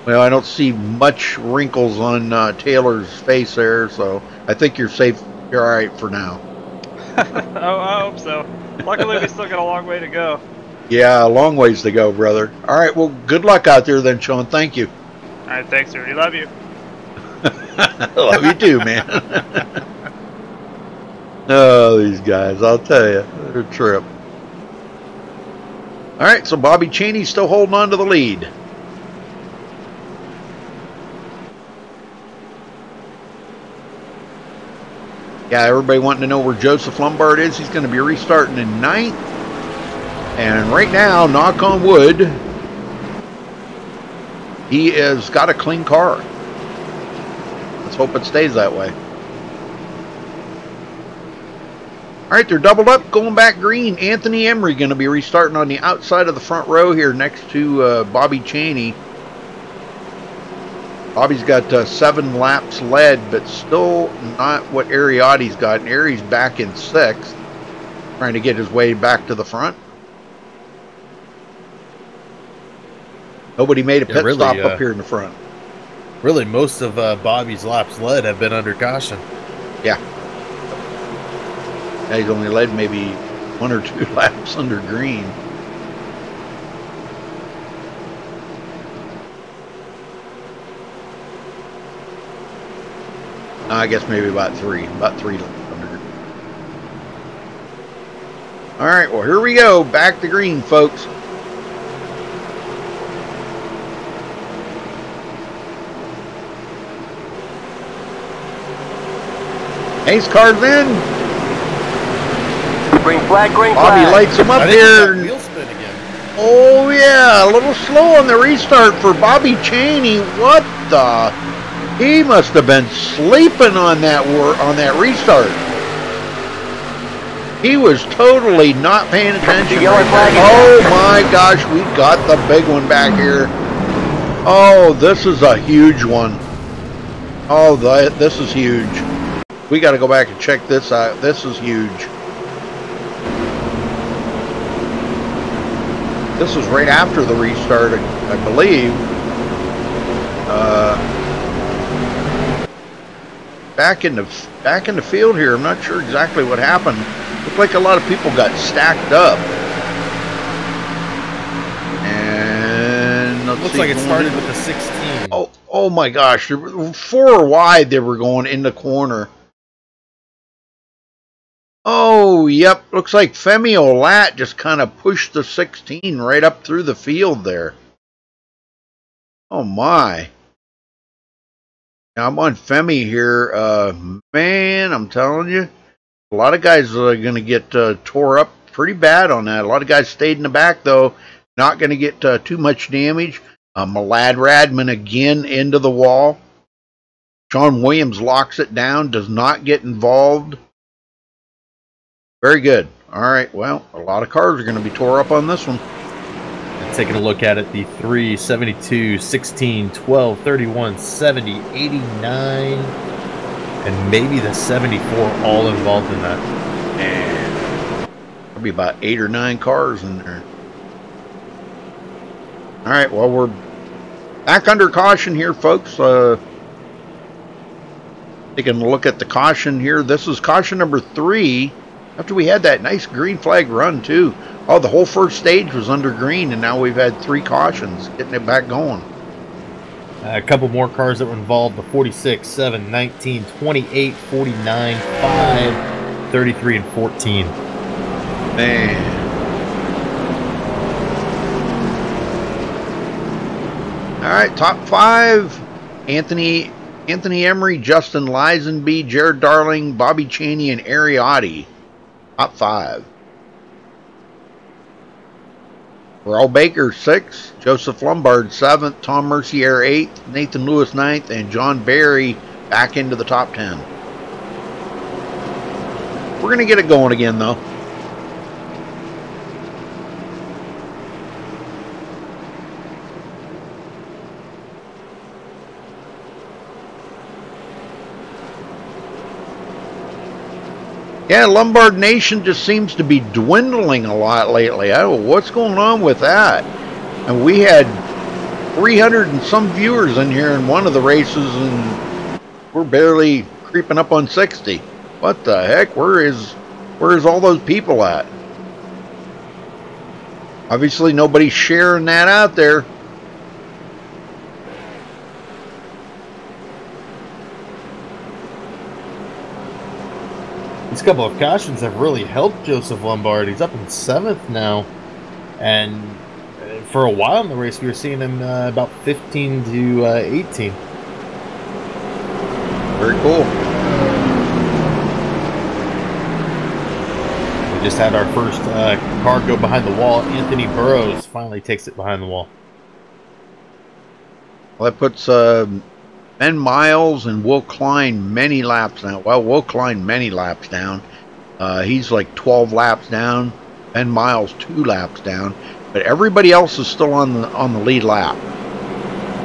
Well, I don't see much wrinkles on Taylor's face there, so I think you're safe. You're all right for now. Oh, I hope so. Luckily, we still got a long way to go. Yeah, a long ways to go, brother. All right, well, good luck out there then, Sean. Thank you. All right, thanks, Rudy. Love you. Love you too, man. Oh, these guys, I'll tell you, they're a trip. All right, so Bobby Cheney's still holding on to the lead. Yeah, everybody wanting to know where Joseph Lombard is. He's going to be restarting in 9th. And right now, knock on wood, he has got a clean car. Let's hope it stays that way. All right, they're doubled up, going back green. Anthony Emery going to be restarting on the outside of the front row here next to Bobby Cheney. Bobby's got 7 laps led, but still not what Ariotti's got. And Ari's back in 6th, trying to get his way back to the front. Nobody made a pit stop up here in the front. Really, most of Bobby's laps led have been under caution. Yeah. He's only led maybe 1 or 2 laps under green. I guess maybe about 3 laps under. All right, well, here we go. Back to green, folks. Ace car's in. Green flag, green Bobby flag. lights him up here. Wheel spin again. Oh, yeah. A little slow on the restart for Bobby Cheney. What the? He must have been sleeping on that restart. He was totally not paying attention. Oh my gosh, we got the big one back here. Oh, this is a huge one. Oh, this is huge. We got to go back and check this out. This is huge. This was right after the restart, I believe. Back in the field here, I'm not sure exactly what happened. Looked like a lot of people got stacked up. And looks like it started with the 16. Oh my gosh! 4 wide, they were going in the corner. Oh, yep. Looks like Femi Olat just kind of pushed the 16 right up through the field there. Oh my! Now I'm on Femi here. Man, I'm telling you, a lot of guys are going to get tore up pretty bad on that. A lot of guys stayed in the back, though. Not going to get too much damage. Malad Radman again into the wall. Sean Williams locks it down, does not get involved. Very good. All right, well, a lot of cars are going to be tore up on this one. And taking a look at it, the 3, 72, 16, 12, 31, 70, 89, and maybe the 74 all involved in that. And there'll be about 8 or 9 cars in there. All right, well, we're back under caution here, folks. Taking a look at the caution here. This is caution number 3. After we had that nice green flag run, too. Oh, the whole first stage was under green, and now we've had 3 cautions, getting it back going. A couple more cars that were involved. The 46, 7, 19, 28, 49, 5, 33, and 14. Man. All right, top 5. Anthony Emery, Justin Lisenby, Jared Darling, Bobby Chaney, and Ariotti. Top 5. Raul Baker, 6th. Joseph Lombard, 7th. Tom Mercier, 8th. Nathan Lewis, 9th. And John Barry back into the top 10. We're going to get it going again, though. Yeah, Lombard Nation just seems to be dwindling a lot lately. I don't know what's going on with that. And we had 300 and some viewers in here in one of the races, and we're barely creeping up on 60. What the heck? Where is all those people at? Obviously, nobody's sharing that out there. These couple of cautions have really helped Joseph Lombard. He's up in 7th now, and for a while in the race we were seeing him about 15 to 18. Very cool. We just had our first car go behind the wall. Anthony Burrows finally takes it behind the wall. Well, that puts Ben Miles and Will Klein many laps now. Well, Will Klein many laps down. He's like 12 laps down. Ben Miles 2 laps down. But everybody else is still on the lead lap.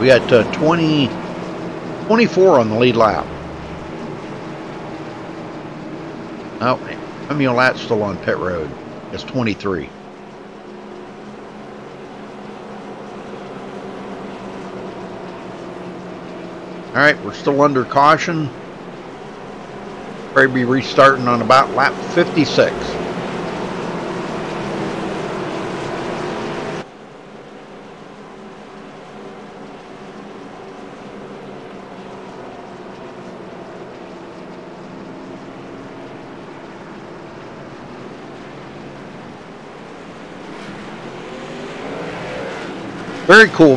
We got 24 on the lead lap. Oh, Emil Lat's still on pit road. It's 23. All right, we're still under caution. Probably be restarting on about lap 56.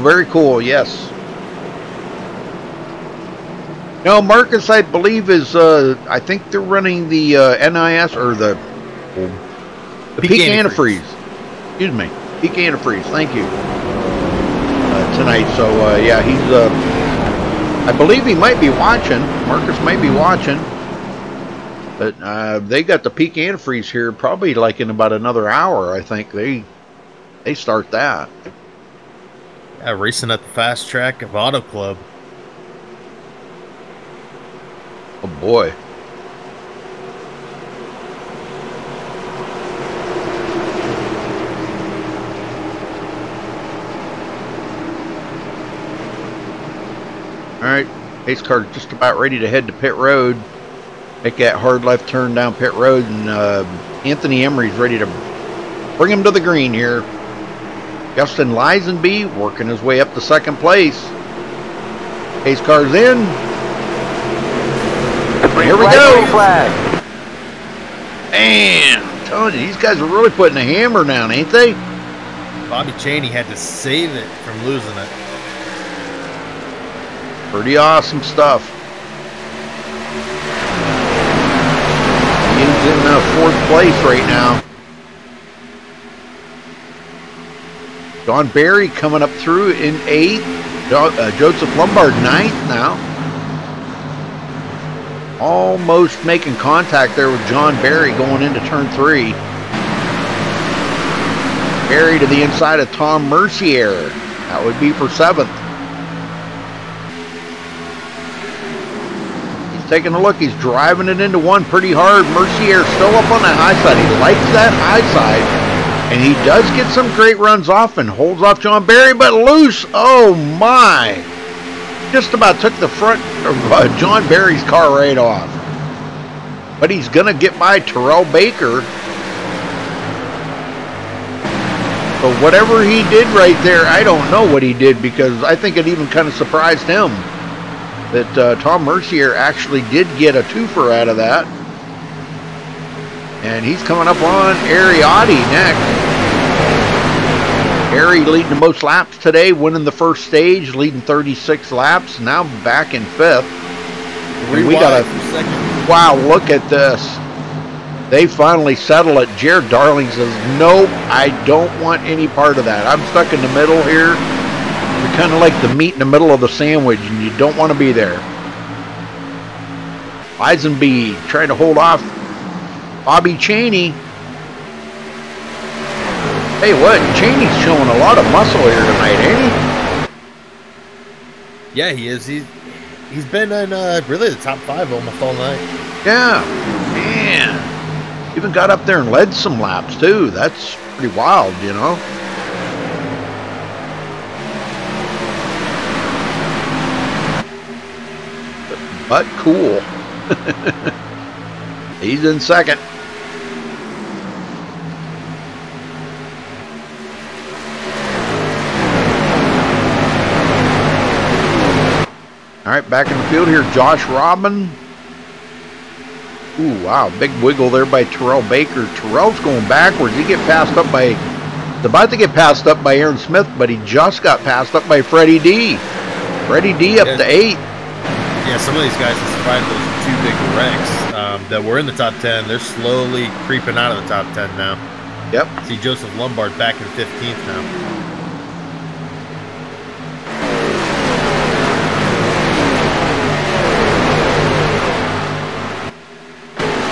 Very cool, yes. No, Marcus, I believe, is, I think they're running the NIS, or the peak antifreeze. Excuse me, peak antifreeze, thank you. Tonight, so, yeah, he's, I believe he might be watching. Marcus might be watching. But they got the peak antifreeze here probably like in about another hour, I think. They start that. Yeah, racing at the fast track of Auto Club. Oh boy. Alright, pace car just about ready to head to pit road. Make that hard left turn down pit road, and Anthony Emery's ready to bring him to the green here. Justin Lisenby working his way up to second place. Pace car's in. Here we go. Flag. Man, I'm telling you, these guys are really putting a hammer down, ain't they? Bobby Chaney had to save it from losing it. Pretty awesome stuff. in 4th place right now. John Barry coming up through in 8th. Joseph Lombard 9th now. Almost making contact there with John Barry going into turn 3. Barry to the inside of Tom Mercier. That would be for 7th. He's taking a look. He's driving it into 1 pretty hard. Mercier still up on the high side. He likes that high side. And he does get some great runs off and holds off John Barry, but loose. Oh my. Just about took the front of John Barry's car right off. But he's going to get by Terrell Baker. But whatever he did right there, I don't know what he did, because I think it even kind of surprised him that Tom Mercier actually did get a twofer out of that. And he's coming up on Ariotti next. Ari leading the most laps today, winning the first stage, leading 36 laps, now back in 5th. And we got a wow, look at this. They finally settle it. Jared Darling says, nope, I don't want any part of that. I'm stuck in the middle here. You're kind of like the meat in the middle of the sandwich, and you don't want to be there. Eisenby trying to hold off Bobby Cheney. Hey, what? Cheney's showing a lot of muscle here tonight, ain't he? Yeah, he is. He's been in really the top 5 almost all night. Yeah, man. Even got up there and led some laps too. That's pretty wild, you know. But cool. He's in 2nd. All right, back in the field here, Josh Robin. Ooh, wow, big wiggle there by Terrell Baker. Terrell's going backwards. He get passed up by, about to get passed up by Aaron Smith, but he just got passed up by Freddie D. Freddie D up to 8. Yeah, some of these guys, in spite of those 2 big wrecks that were in the top 10, they're slowly creeping out of the top 10 now. Yep. See Joseph Lombard back in 15th now.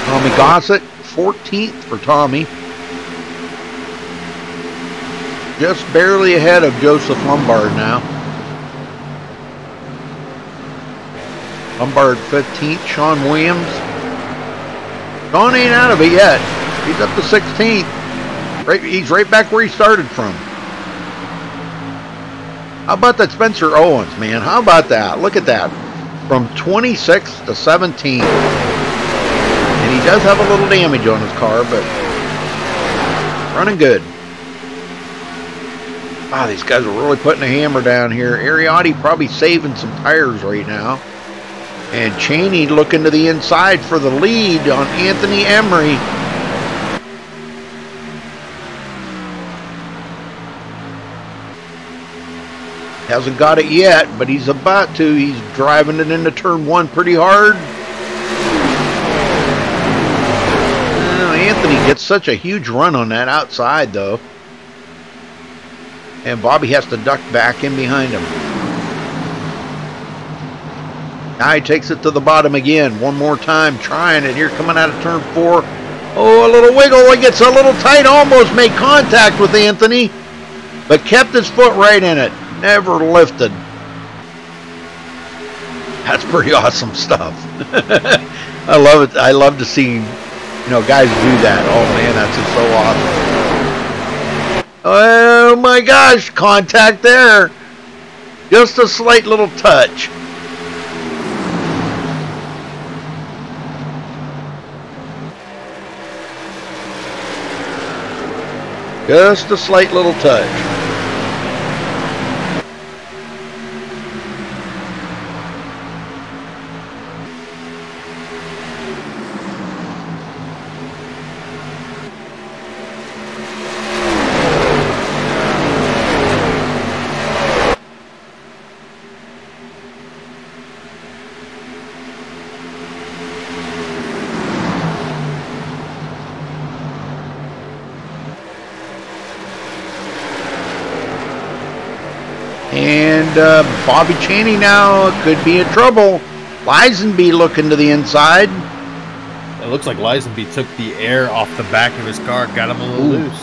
Tommy Gossett, 14th for Tommy. Just barely ahead of Joseph Lombard now. Lombard 15th, Sean Williams. Sean ain't out of it yet. He's up to 16th. He's right back where he started from. How about that Spencer Owens, man? How about that? Look at that. From 26th to 17th. And he does have a little damage on his car, but running good. Wow, these guys are really putting a hammer down here. Ariotti probably saving some tires right now. And Cheney looking to the inside for the lead on Anthony Emery. Hasn't got it yet, but he's about to. He's driving it into turn 1 pretty hard. Anthony gets such a huge run on that outside, though. And Bobby has to duck back in behind him. Now he takes it to the bottom again. One more time, trying it here, coming out of turn 4. Oh, a little wiggle. He gets a little tight, almost made contact with Anthony, but kept his foot right in it. Never lifted. That's pretty awesome stuff. I love it. I love to see, you know, guys do that. Oh man, that's just so awesome. Oh my gosh, contact there. Just a slight little touch. Just a slight little touch. And Bobby Chaney now could be in trouble. Lisenby looking to the inside. It looks like Lisenby took the air off the back of his car, got him a little loose.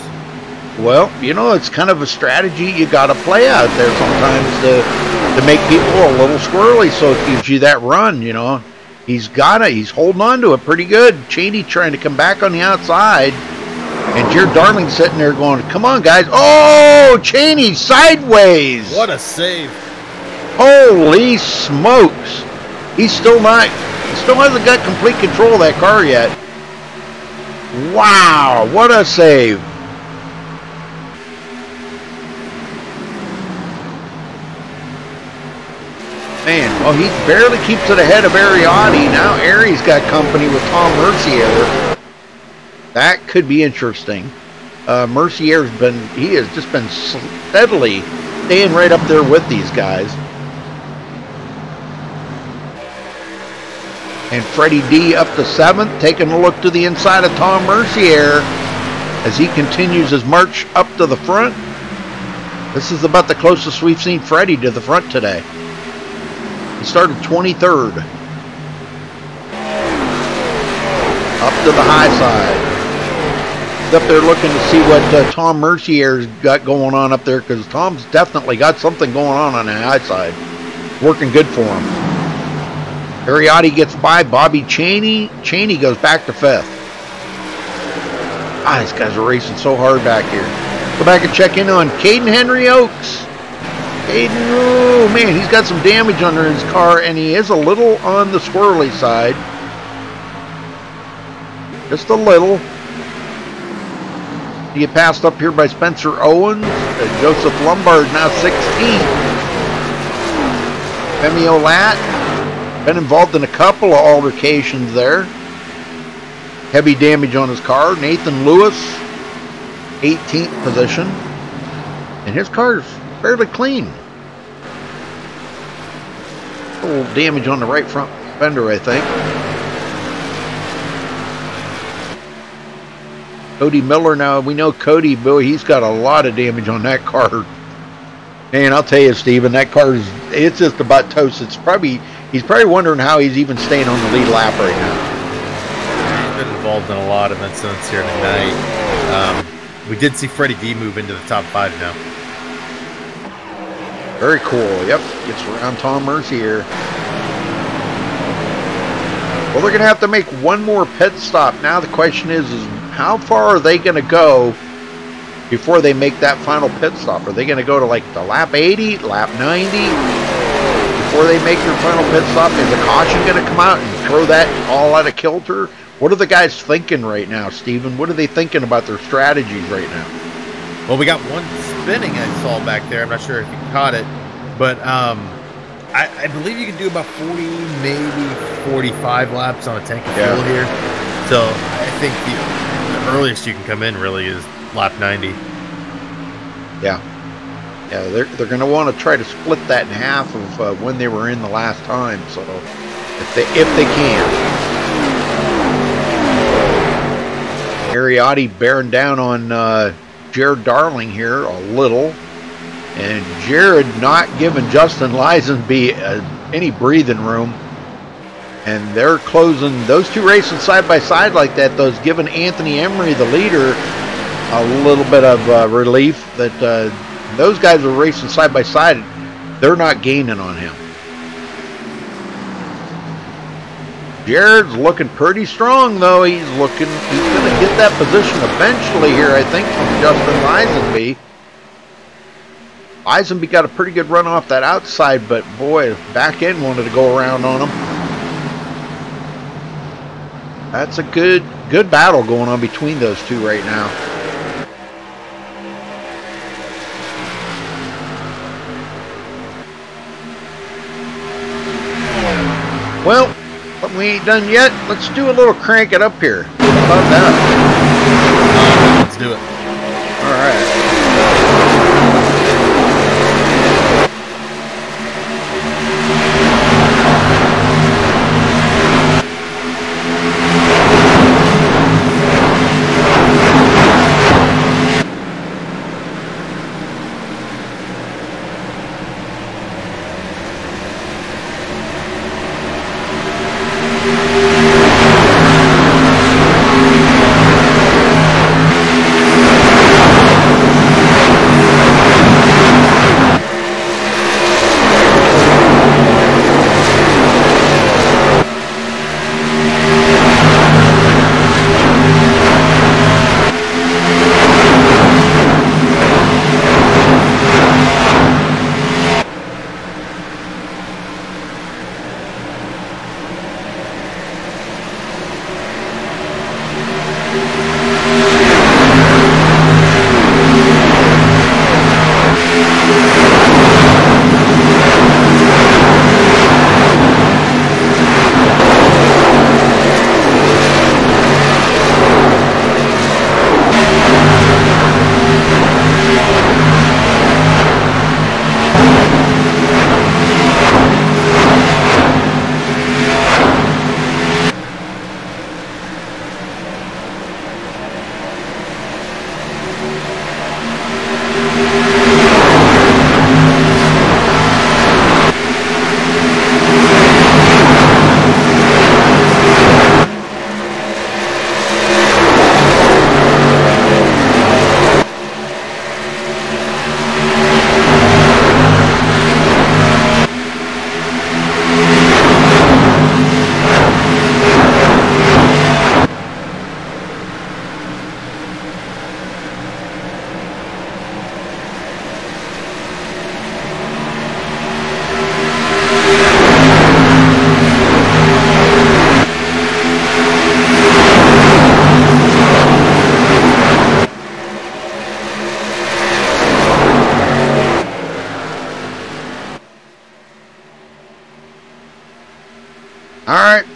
Well, you know, it's kind of a strategy you got to play out there sometimes to make people a little squirrely, so it gives you that run, you know. He's holding on to it pretty good. Cheney trying to come back on the outside. And Jared Darling sitting there going, come on, guys. Oh, Cheney sideways. What a save. Holy smokes. He still hasn't got complete control of that car yet. Wow, what a save. Man, well, he barely keeps it ahead of Ariotti. Now Arie's got company with Tom Mercier. That could be interesting. Mercier's he has just been steadily staying right up there with these guys. And Freddie D up to 7th, taking a look to the inside of Tom Mercier as he continues his march up to the front. This is about the closest we've seen Freddie to the front today. He started 23rd. Up to the high side. He's up there looking to see what Tom Mercier's got going on up there, because Tom's definitely got something going on the high side. Working good for him. Ariotti gets by Bobby Chaney. Chaney goes back to 5th. These guys are racing so hard back here. Go back and check in on Caden Henry Oaks. Caden, oh man, he's got some damage under his car, and he is a little on the squirrely side. Just a little. He get passed up here by Spencer Owens. Joseph Lombard now 16th. Femi Olat. Been involved in a couple of altercations there. Heavy damage on his car. Nathan Lewis, 18th position. And his car's fairly clean. A little damage on the right front fender, I think. Cody Miller now. We know Cody, boy, he's got a lot of damage on that car. Man, I'll tell you, Steven, that it's just about toast. He's probably wondering how he's even staying on the lead lap right now. He's been involved in a lot of incidents here tonight. We did see Freddie D move into the top 5 now. Very cool. Yep, gets around Tom Mercier. Well, they're going to have to make one more pit stop. Now the question is how far are they going to go before they make that final pit stop? Are they going to go to like the lap 80, lap 90? Before they make their final pit stop, is the caution going to come out and throw that all out of kilter? What are the guys thinking right now, Steven? What are they thinking about their strategies right now? Well, we got one spinning I saw back there. I'm not sure if you caught it, but I believe you can do about 40, maybe 45 laps on a tank of fuel here. So I think the earliest you can come in really is lap 90. Yeah. Yeah, they're going to want to try to split that in half of when they were in the last time. So if they can. Ariotti bearing down on Jared Darling here a little, and Jared not giving Justin Lisenby any breathing room. And they're closing those two racing side by side like that. Those giving Anthony Emery, the leader, a little bit of relief that. Those guys are racing side by side. They're not gaining on him. Jared's looking pretty strong, though. He's going to get that position eventually here, I think, from Justin Lisenby. Lisenby got a pretty good run off that outside, but boy, back end wanted to go around on him. That's a good battle going on between those two right now. Well, we ain't done yet. Let's do a little crank it up here. How about that? Let's do it. All right.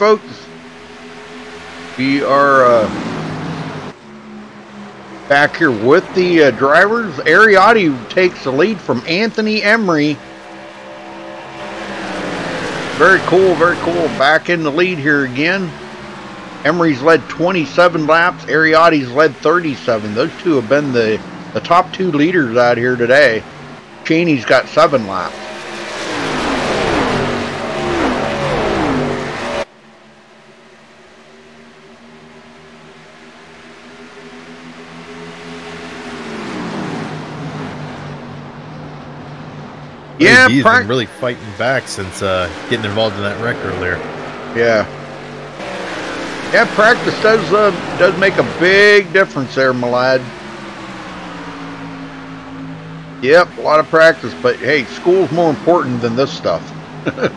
folks. We are back here with the drivers. Ariotti takes the lead from Anthony Emery. Very cool, very cool. Back in the lead here again. Emery's led 27 laps. Ariotti's led 37. Those two have been the top two leaders out here today. Cheney's got 7 laps. Yeah, he's been really fighting back since getting involved in that wreck earlier. Yeah. Yeah, practice does make a big difference there, my lad. Yep, a lot of practice, but hey, school's more important than this stuff.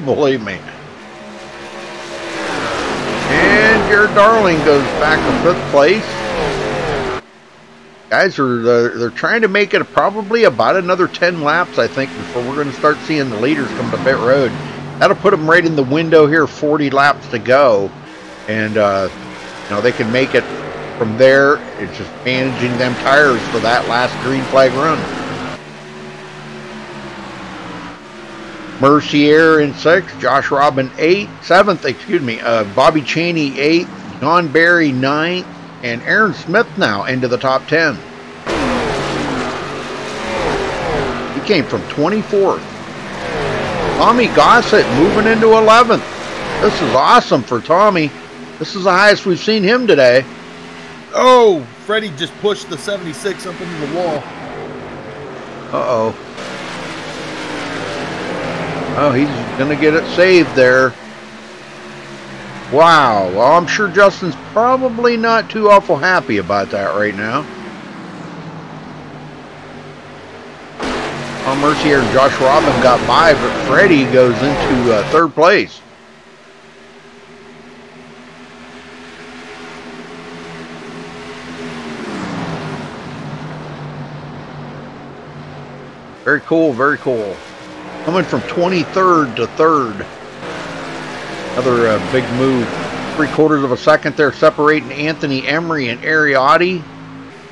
Believe me. And Jared Darling goes back to 5th place. Guys they're trying to make it probably about another 10 laps, I think, before we're going to start seeing the leaders come to pit road. That'll put them right in the window here, 40 laps to go. And, you know, they can make it from there. It's just managing them tires for that last green flag run. Mercier in 6th, Josh Robin 7th, excuse me, Bobby Cheney 8th, John Barry 9th, and Aaron Smith now into the top 10. He came from 24th. Tommy Gossett moving into 11th. This is awesome for Tommy. This is the highest we've seen him today. Oh, Freddie just pushed the 76 up into the wall. Uh-oh. Oh, he's going to get it saved there. Wow. Well, I'm sure Justin's probably not too awful happy about that right now. Well, Mercier and Josh Robin got by, but Freddie goes into 3rd place. Very cool, very cool. Coming from 23rd to 3rd. Another big move. 3/4 of a second there separating Anthony Emery and Ariotti.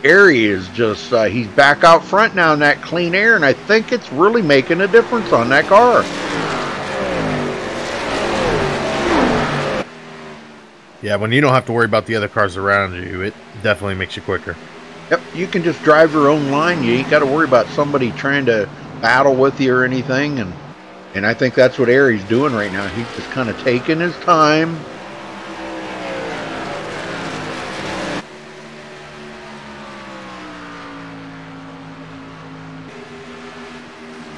Ari is just, he's back out front now in that clean air, and I think it's really making a difference on that car. Yeah, when you don't have to worry about the other cars around you, it definitely makes you quicker. Yep, you can just drive your own line. You ain't got to worry about somebody trying to battle with you or anything, and I think that's what Ari's doing right now. He's just kind of taking his time.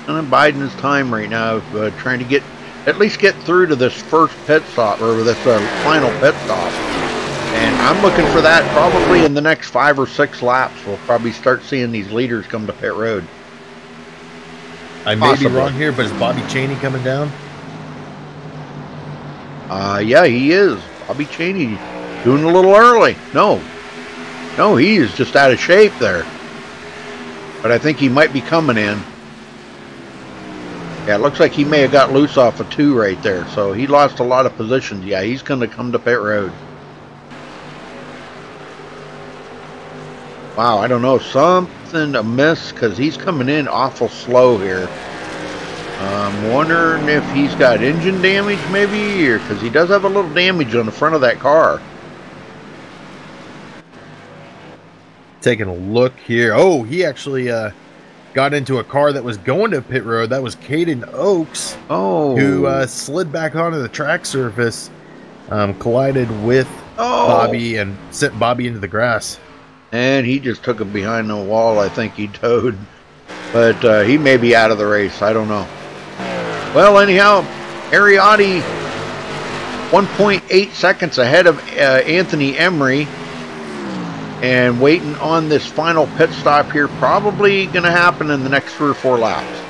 Kind of biding his time right now, trying to at least get through to this first pit stop, or this final pit stop. And I'm looking for that probably in the next 5 or 6 laps. We'll probably start seeing these leaders come to pit road. I may be wrong here, but is Bobby Cheney coming down? Yeah, he is. Bobby Cheney doing a little early. No, he is just out of shape there. But I think he might be coming in. Yeah, it looks like he may have got loose off of 2 right there. So he lost a lot of positions. Yeah, he's going to come to pit road. Wow, I don't know. Something amiss because he's coming in awful slow here. I'm wondering if he's got engine damage maybe, or because he does have a little damage on the front of that car. Taking a look here. Oh, he actually got into a car that was going to pit road. That was Caden Oakes. Oh. Who slid back onto the track surface, collided with Bobby and sent Bobby into the grass. And he just took him behind the wall. I think he towed. But he may be out of the race. I don't know. Well, anyhow, Ariotti 1.8 seconds ahead of Anthony Emery. And waiting on this final pit stop here. Probably going to happen in the next 3 or 4 laps.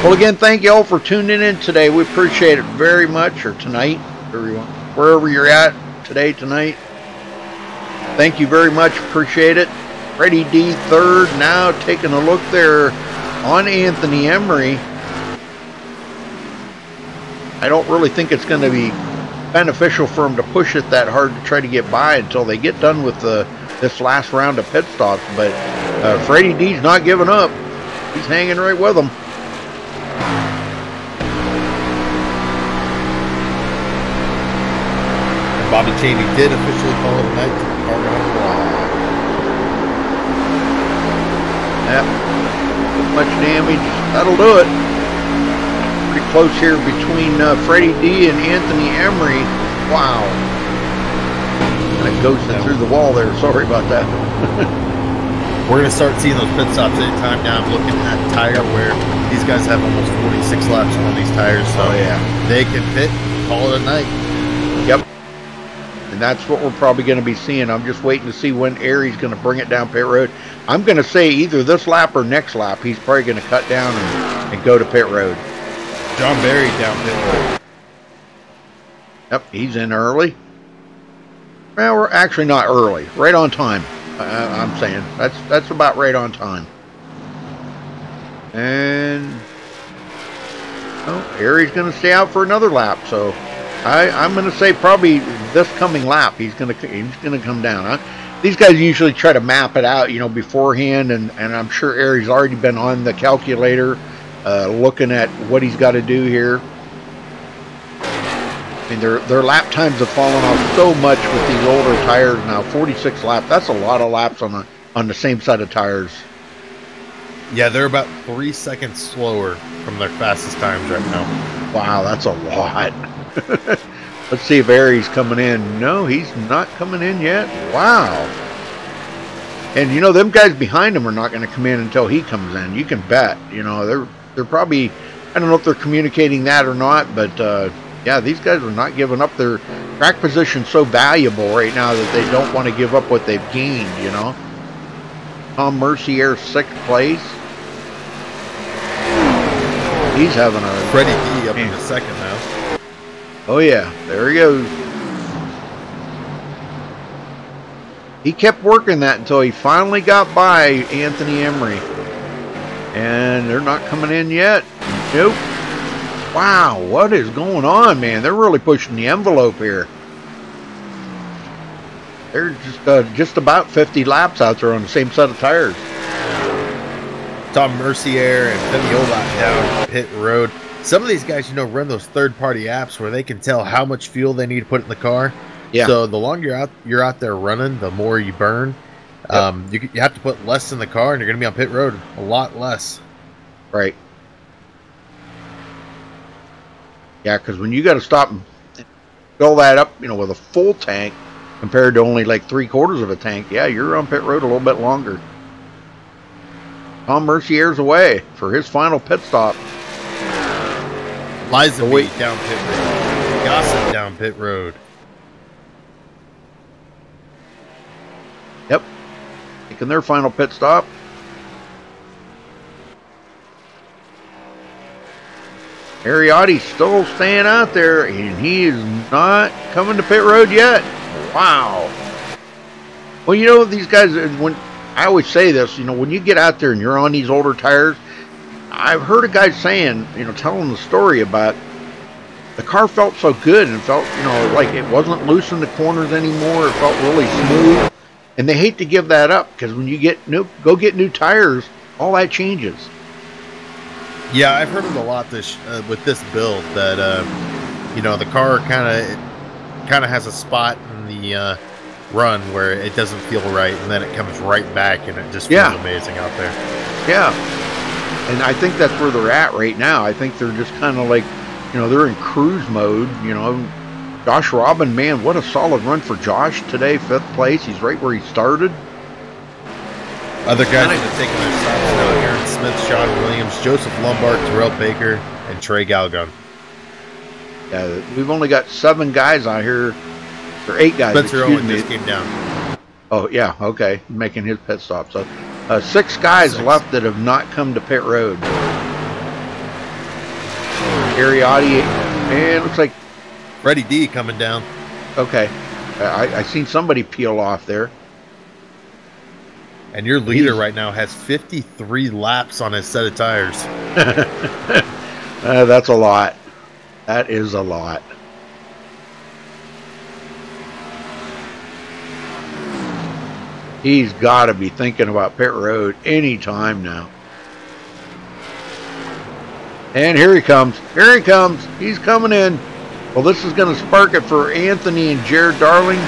Well, again, thank you all for tuning in today. We appreciate it very much, or tonight, wherever you're at today, tonight. Thank you very much. Appreciate it. Freddie D third. Now taking a look there on Anthony Emery. I don't really think it's going to be beneficial for him to push it that hard to try to get by until they get done with this last round of pit stops. But Freddie D's not giving up. He's hanging right with them. Bobby Cheney did officially call it a night to the car going wrong. Yep. Too much damage. That'll do it. Pretty close here between Freddie D and Anthony Emery. Wow. I ghosted through the wall there. Sorry about that. We're going to start seeing those pit stops anytime now. I'm looking at tire where these guys have almost 46 laps on these tires. So yeah, they can pit, call it a night. Yep. And that's what we're probably going to be seeing. I'm just waiting to see when Aries going to bring it down pit road. I'm going to say either this lap or next lap, he's probably going to cut down and go to pit road. John Berry down pit road. Yep, he's in early. Well, we're actually not early. Right on time. I'm saying that's about right on time. And Aries going to stay out for another lap. So I'm going to say probably this coming lap he's going to come down. These guys usually try to map it out, beforehand, and I'm sure Aries already been on the calculator looking at what he's got to do here. I mean, their lap times have fallen off so much with these older tires now. 46 laps. That's a lot of laps on the same set of tires. Yeah, they're about 3 seconds slower from their fastest times right now. Wow, that's a lot. Let's see if Aries coming in. No, he's not coming in yet. Wow. And them guys behind him are not going to come in until he comes in. You can bet. They're probably, I don't know if they're communicating that or not, but yeah, these guys are not giving up their track position so valuable right now that they don't want to give up what they've gained, Tom Mercier, 6th place. He's having a... Freddie D up in the second now. Oh, yeah. There he goes. He kept working that until he finally got by Anthony Emery. And they're not coming in yet. Nope. Wow, what is going on, man? They're really pushing the envelope here. They're just about 50 laps out there on the same set of tires. Tom Mercier and Femi Olak down pit road. Some of these guys, run those third-party apps where they can tell how much fuel they need to put in the car. Yeah. So the longer you're out there running, the more you burn. Yep. You have to put less in the car, and you're going to be on pit road a lot less. Right. Yeah, because when you got to stop and fill that up, with a full tank compared to only like 3/4 of a tank, yeah, you're on pit road a little bit longer. Tom Mercier's away for his final pit stop. Liza down pit road. Gossett down pit road. Yep. Making their final pit stop. Ariotti's still staying out there, and he is not coming to pit road yet. Wow. Well, these guys, when I always say this, when you get out there and you're on these older tires, I've heard a guy saying, telling the story about the car felt so good and felt, like it wasn't loose in the corners anymore. It felt really smooth. And they hate to give that up because when you go get new tires, all that changes. Yeah, I've heard it a lot with this build that the car kind of has a spot in the run where it doesn't feel right, and then it comes right back, and it just feels amazing out there. Yeah, and I think that's where they're at right now. I think they're just kind of like, they're in cruise mode. Josh Robin, man, what a solid run for Josh today, 5th place. He's right where he started. Other guys that have taken their stops now: Aaron Smith, Sean Williams, Joseph Lombard, Terrell Baker, and Trey Galgun. Yeah, we've only got 7 guys out here, or 8 guys. Spencer Owen just came down. Oh yeah, okay, making his pit stop. So 6 guys left that have not come to pit road. Ariotti, and it looks like Freddie D coming down. Okay, I seen somebody peel off there. And your leader right now has 53 laps on his set of tires. That's a lot. That is a lot. He's got to be thinking about pit road any time now. And here he comes. Here he comes. He's coming in. Well, this is going to spark it for Anthony and Jared Darling.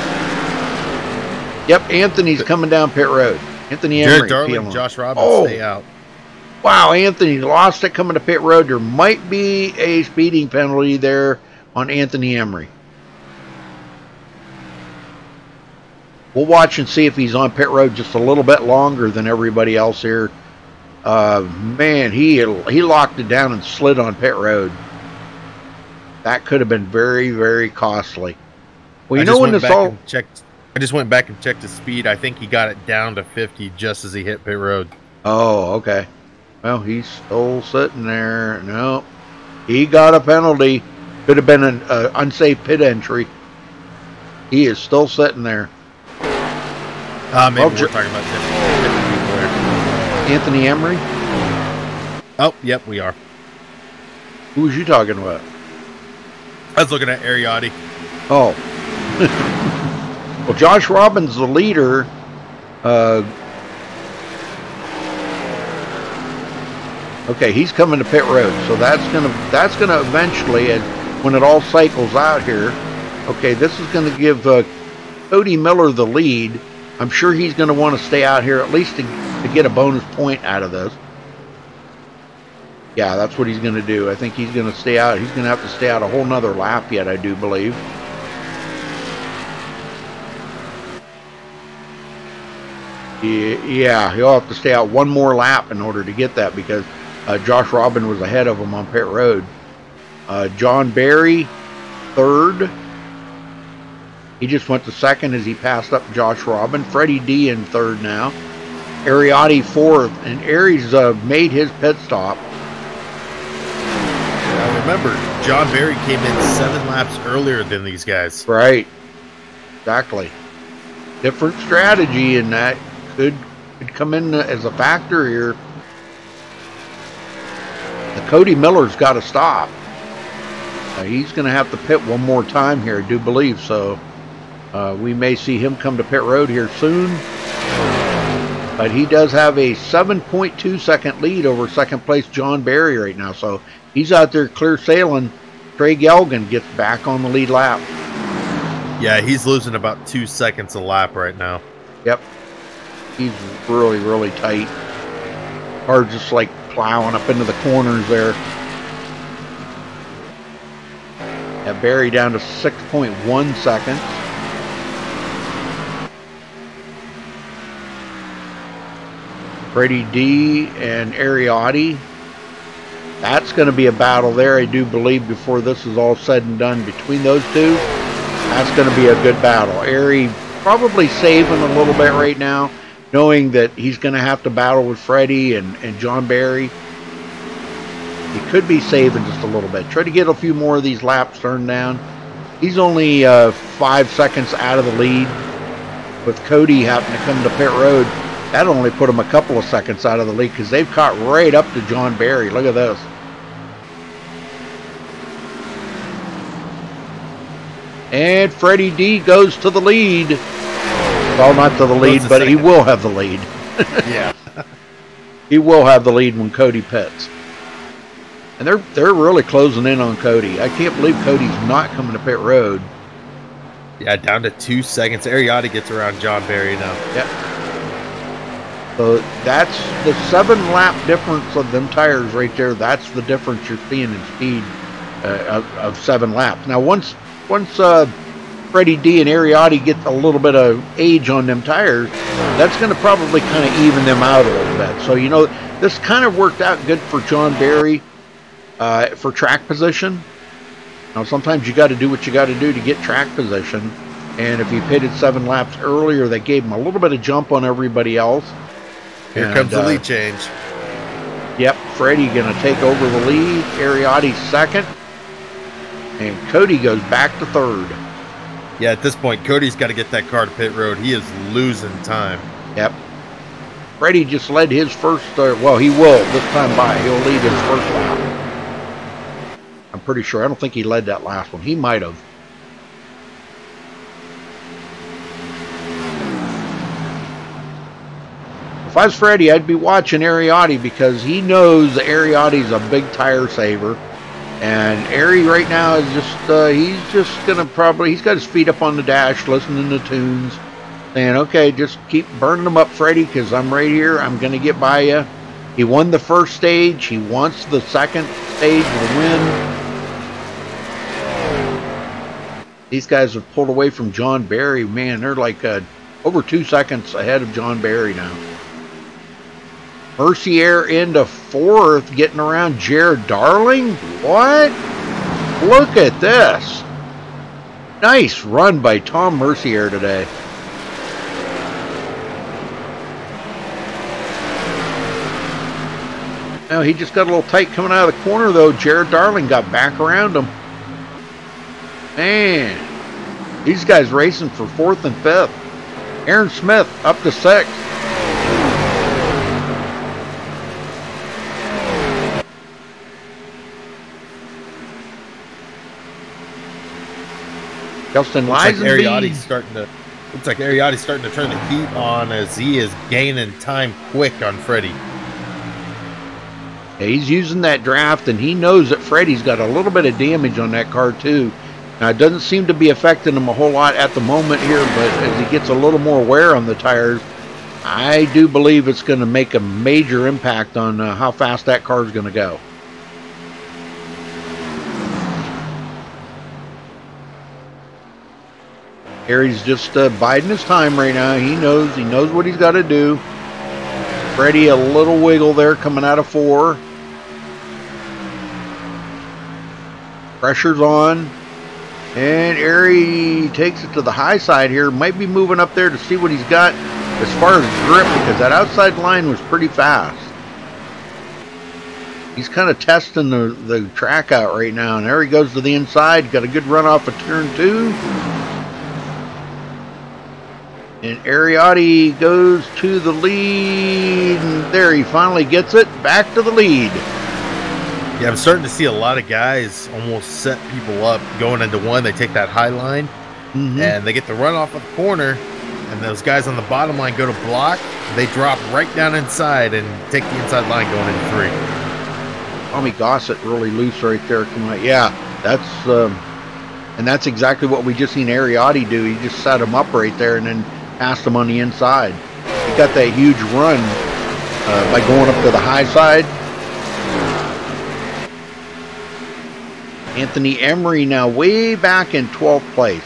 Yep, Anthony's coming down pit road. Anthony Emery. Jared Darling, Josh Robbins, stay out. Wow, Anthony lost it coming to pit road. There might be a speeding penalty there on Anthony Emery. We'll watch and see if he's on pit road just a little bit longer than everybody else here. Man, he locked it down and slid on pit road. That could have been very, very costly. Well, you know when this all... I just went back and checked his speed. I think he got it down to 50 just as he hit pit road. Oh, okay. Well, he's still sitting there. No, he got a penalty. Could have been an unsafe pit entry. He is still sitting there. Maybe we're talking about different people there. Anthony Emery? Oh, yep, we are. Who was you talking about? I was looking at Ariotti. Oh. Well, Josh Robbins, the leader, okay, he's coming to pit road, so that's gonna eventually, when it all cycles out here. Okay, this is gonna give Cody Miller the lead. I'm sure he's gonna want to stay out here at least to get a bonus point out of this. Yeah, that's what he's gonna do. I think he's gonna stay out. He's gonna have to stay out a whole nother lap yet, I do believe. Yeah, he'll have to stay out one more lap in order to get that because Josh Robin was ahead of him on pit road. John Barry, third. He just went to second as he passed up Josh Robin. Freddie D in third now. Ariotti fourth. And Aries made his pit stop. Now remember, John Barry came in 7 laps earlier than these guys. Right. Exactly. Different strategy in that. Could come in as a factor here. The Cody Miller's got to stop. He's going to have to pit one more time here, I do believe. So we may see him come to pit road here soon. But he does have a 7.2 second lead over second place John Barry right now. So he's out there clear sailing. Craig Elgin gets back on the lead lap. Yeah, he's losing about 2 seconds a lap right now. Yep. He's really, really tight. Or just like plowing up into the corners there. Yeah, Barry down to 6.1 seconds. Freddie D and Ariotti. That's going to be a battle there, I do believe, before this is all said and done between those two. That's going to be a good battle. Ari probably saving a little bit right now, knowing that he's going to have to battle with Freddie and John Barry. He could be saving just a little bit. Try to get a few more of these laps turned down. He's only 5 seconds out of the lead. With Cody having to come to pit road, that only put him a couple of seconds out of the lead because they've caught right up to John Barry. Look at this. And Freddie D goes to the lead. Well, not to the lead, but he will have the lead. Yeah. He will have the lead when Cody pits. And they're really closing in on Cody. I can't believe Cody's not coming to pit road. Yeah, down to 2 seconds. Ariotti gets around John Barry now. Yep. So that's the 7-lap difference of them tires right there. That's the difference you're seeing in speed of 7 laps. Now, once Freddie D and Ariotti get a little bit of age on them tires, that's going to probably kind of even them out a little bit. So, you know, this kind of worked out good for John Barry for track position. Now, sometimes you got to do what you got to do to get track position. And if he pitted 7 laps earlier, that gave him a little bit of jump on everybody else. Here comes the lead change. Yep, Freddie going to take over the lead. Ariotti's second. And Cody goes back to third. Yeah, at this point, Cody's got to get that car to pit road. He is losing time. Yep. Freddie just led his first, well, he will this time by. He'll lead his first lap. I'm pretty sure. I don't think he led that last one. He might have. If I was Freddie, I'd be watching Ariotti because he knows Ariotti's a big tire saver. And Ari right now is just, he's just going to probably, he's got his feet up on the dash, listening to tunes, saying, okay, just keep burning them up, Freddie, because I'm right here. I'm going to get by you. He won the first stage. He wants the second stage to win. These guys have pulled away from John Barry. Man, they're like over 2 seconds ahead of John Barry now. Mercier into fourth, getting around Jared Darling. What? Look at this. Nice run by Tom Mercier today. Now he just got a little tight coming out of the corner though. Jared Darling got back around him. Man, these guys racing for 4th and 5th. Aaron Smith up to 6th. Justin Lisenby. Looks like Ariotti's starting to turn the heat on as he is gaining time quick on Freddie. Yeah, he's using that draft, and he knows that Freddie's got a little bit of damage on that car too. Now it doesn't seem to be affecting him a whole lot at the moment here, but as he gets a little more wear on the tires, I do believe it's going to make a major impact on how fast that car is going to go. Harry's just biding his time right now. He knows what he's got to do. Freddie a little wiggle there coming out of 4. Pressure's on. And Harry takes it to the high side here. Might be moving up there to see what he's got as far as grip, because that outside line was pretty fast. He's kind of testing the track out right now. And there he goes to the inside. Got a good run off of turn 2. And Ariotti goes to the lead. And there he finally gets it. Back to the lead. Yeah, I'm starting to see a lot of guys almost set people up going into one. They take that high line, and they get the run off of the corner. And those guys on the bottom line go to block. They drop right down inside and take the inside line going into 3. Tommy Gossett really loose right there. Yeah, that's and that's exactly what we just seen Ariotti do. He just set him up right there and then passed him on the inside. He got that huge run by going up to the high side. Anthony Emery now way back in 12th place.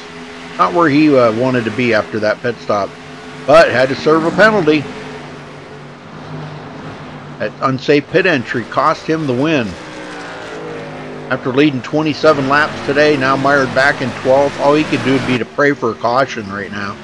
Not where he wanted to be after that pit stop, but had to serve a penalty. That unsafe pit entry cost him the win. After leading 27 laps today, now mired back in 12th. All he could do would be to pray for a caution right now.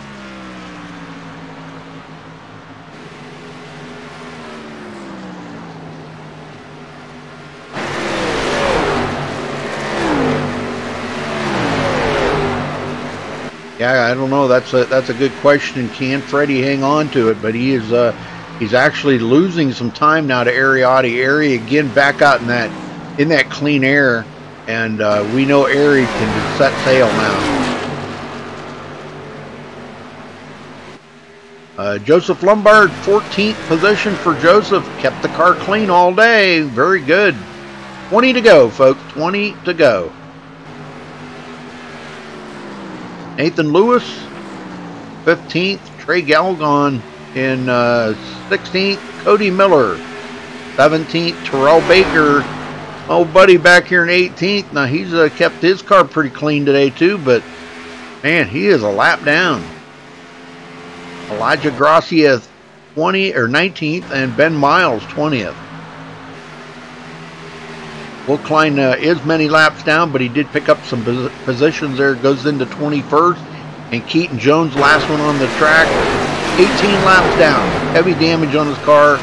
Yeah, I don't know. That's a good question. Can Freddie hang on to it? But he is he's actually losing some time now to Ariotti. Ari again back out in that clean air, and we know Ari can set sail now. Joseph Lombard, 14th position for Joseph. Kept the car clean all day. Very good. 20 to go, folks. 20 to go. Nathan Lewis, 15th. Trey Galgon in 16th. Cody Miller, 17th. Terrell Baker, old buddy back here in 18th. Now he's kept his car pretty clean today too, but man, he is a lap down. Elijah Gracia, 19th, and Ben Miles, 20th. Will Klein is many laps down, but he did pick up some positions there. Goes into 21st. And Keaton Jones, last one on the track, 18 laps down. Heavy damage on his car.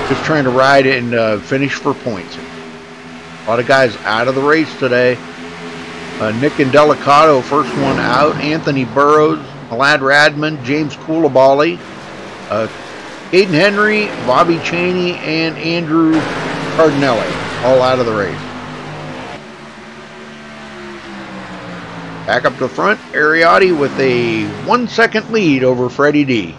Just trying to ride it and finish for points. A lot of guys out of the race today. Nick Indelicato, first one out. Anthony Burrows, Malad Radman, James Coulibaly, Caden Henry, Bobby Chaney, and Andrew Cardinelli, all out of the race. Back up to the front, Ariotti with a 1 second lead over Freddie D.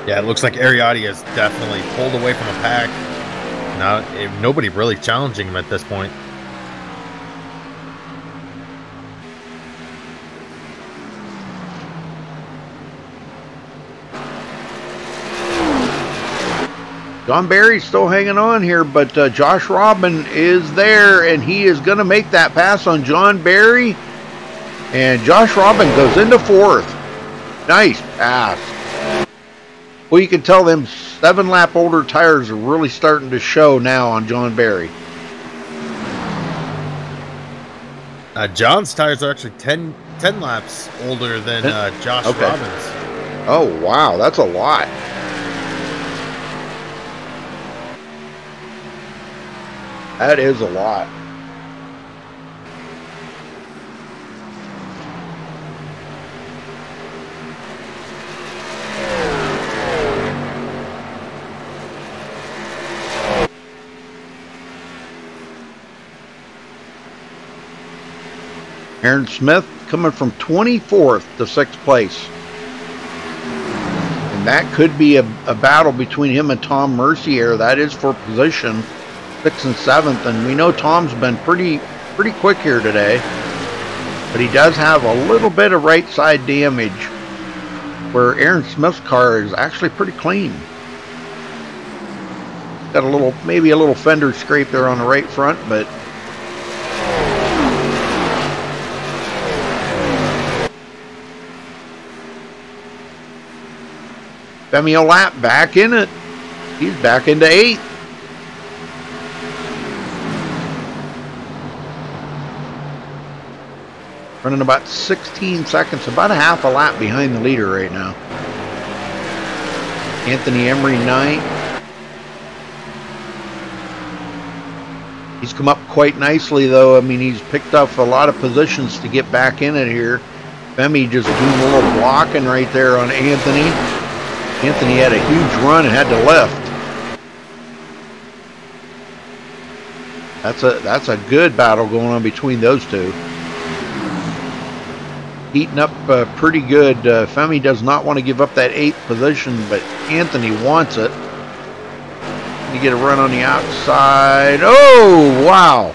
Yeah, it looks like Ariotti has definitely pulled away from the pack. Now, nobody really challenging him at this point. John Barry's still hanging on here, but Josh Robin is there, and he is going to make that pass on John Barry. And Josh Robin goes into fourth. Nice pass. Well, you can tell them 7-lap older tires are really starting to show now on John Barry. John's tires are actually 10 laps older than Josh Robbins. Oh, wow. That's a lot. That is a lot. Aaron Smith coming from 24th to 6th place. And that could be a battle between him and Tom Mercier. That is for position 6th and 7th. And we know Tom's been pretty quick here today. But he does have a little bit of right side damage, where Aaron Smith's car is actually pretty clean. Got a little, maybe a little fender scrape there on the right front, but Femi Olat back in it. He's back into 8th. Running about 16 seconds, about a half a lap behind the leader right now. Anthony Emery 9th. He's come up quite nicely though. I mean, he's picked up a lot of positions to get back in it here. Femi just doing a little blocking right there on Anthony. Anthony had a huge run and had to lift. That's a good battle going on between those two. Heating up pretty good. Femi does not want to give up that 8th position, but Anthony wants it. You get a run on the outside. Oh, wow.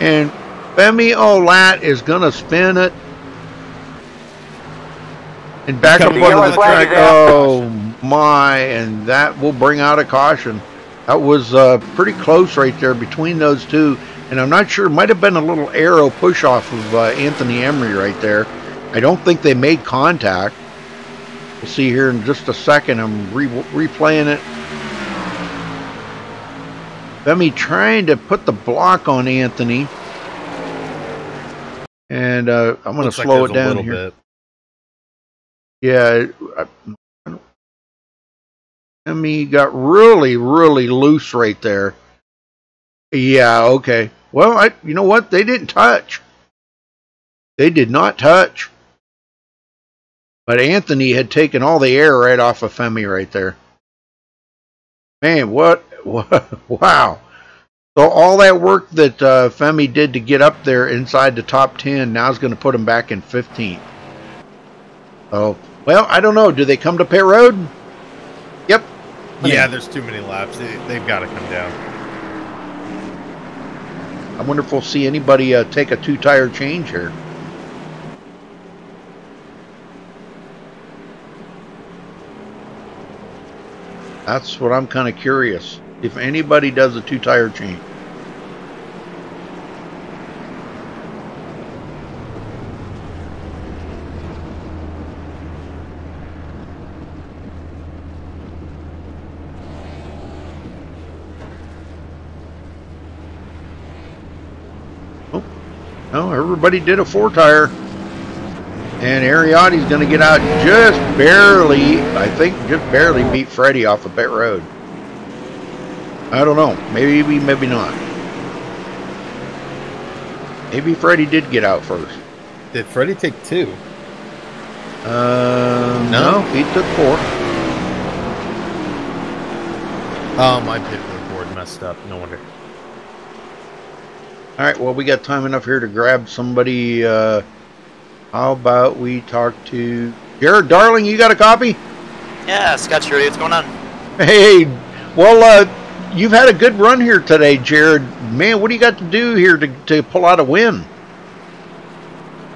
And Femi Olat is going to spin it. And back up onto the track. Oh, my. And that will bring out a caution. That was pretty close right there between those two. And I'm not sure. It might have been a little arrow push off of Anthony Emery right there. I don't think they made contact. We'll see here in just a second. I'm replaying it. Femi trying to put the block on Anthony. And I'm going to slow it down here. Bit. Yeah. Femi got really, really loose right there. Yeah, okay. Well, you know what? They didn't touch. They did not touch. But Anthony had taken all the air right off of Femi right there. Man, what wow. So all that work that Femi did to get up there inside the top 10 now is going to put him back in 15th. So, well, I don't know. Do they come to pit road? Yep. Yeah, there's too many laps. They've got to come down. I wonder if we'll see anybody take a 2-tire change here. That's what I'm kind of curious. If anybody does a 2-tire change. Oh, no, everybody did a 4-tire. And Ariotti's going to get out just barely, I think just barely beat Freddie off of pit road. I don't know. Maybe, maybe not. Maybe Freddie did get out first. Did Freddie take 2? No, he took 4. Oh, my pit board messed up. No wonder. All right, well, we got time enough here to grab somebody. How about we talk to Jared Darling? You got a copy? Yeah, Scott Shirley, what's going on? Hey, well, you've had a good run here today, Jared. Man, what do you got to do here to pull out a win?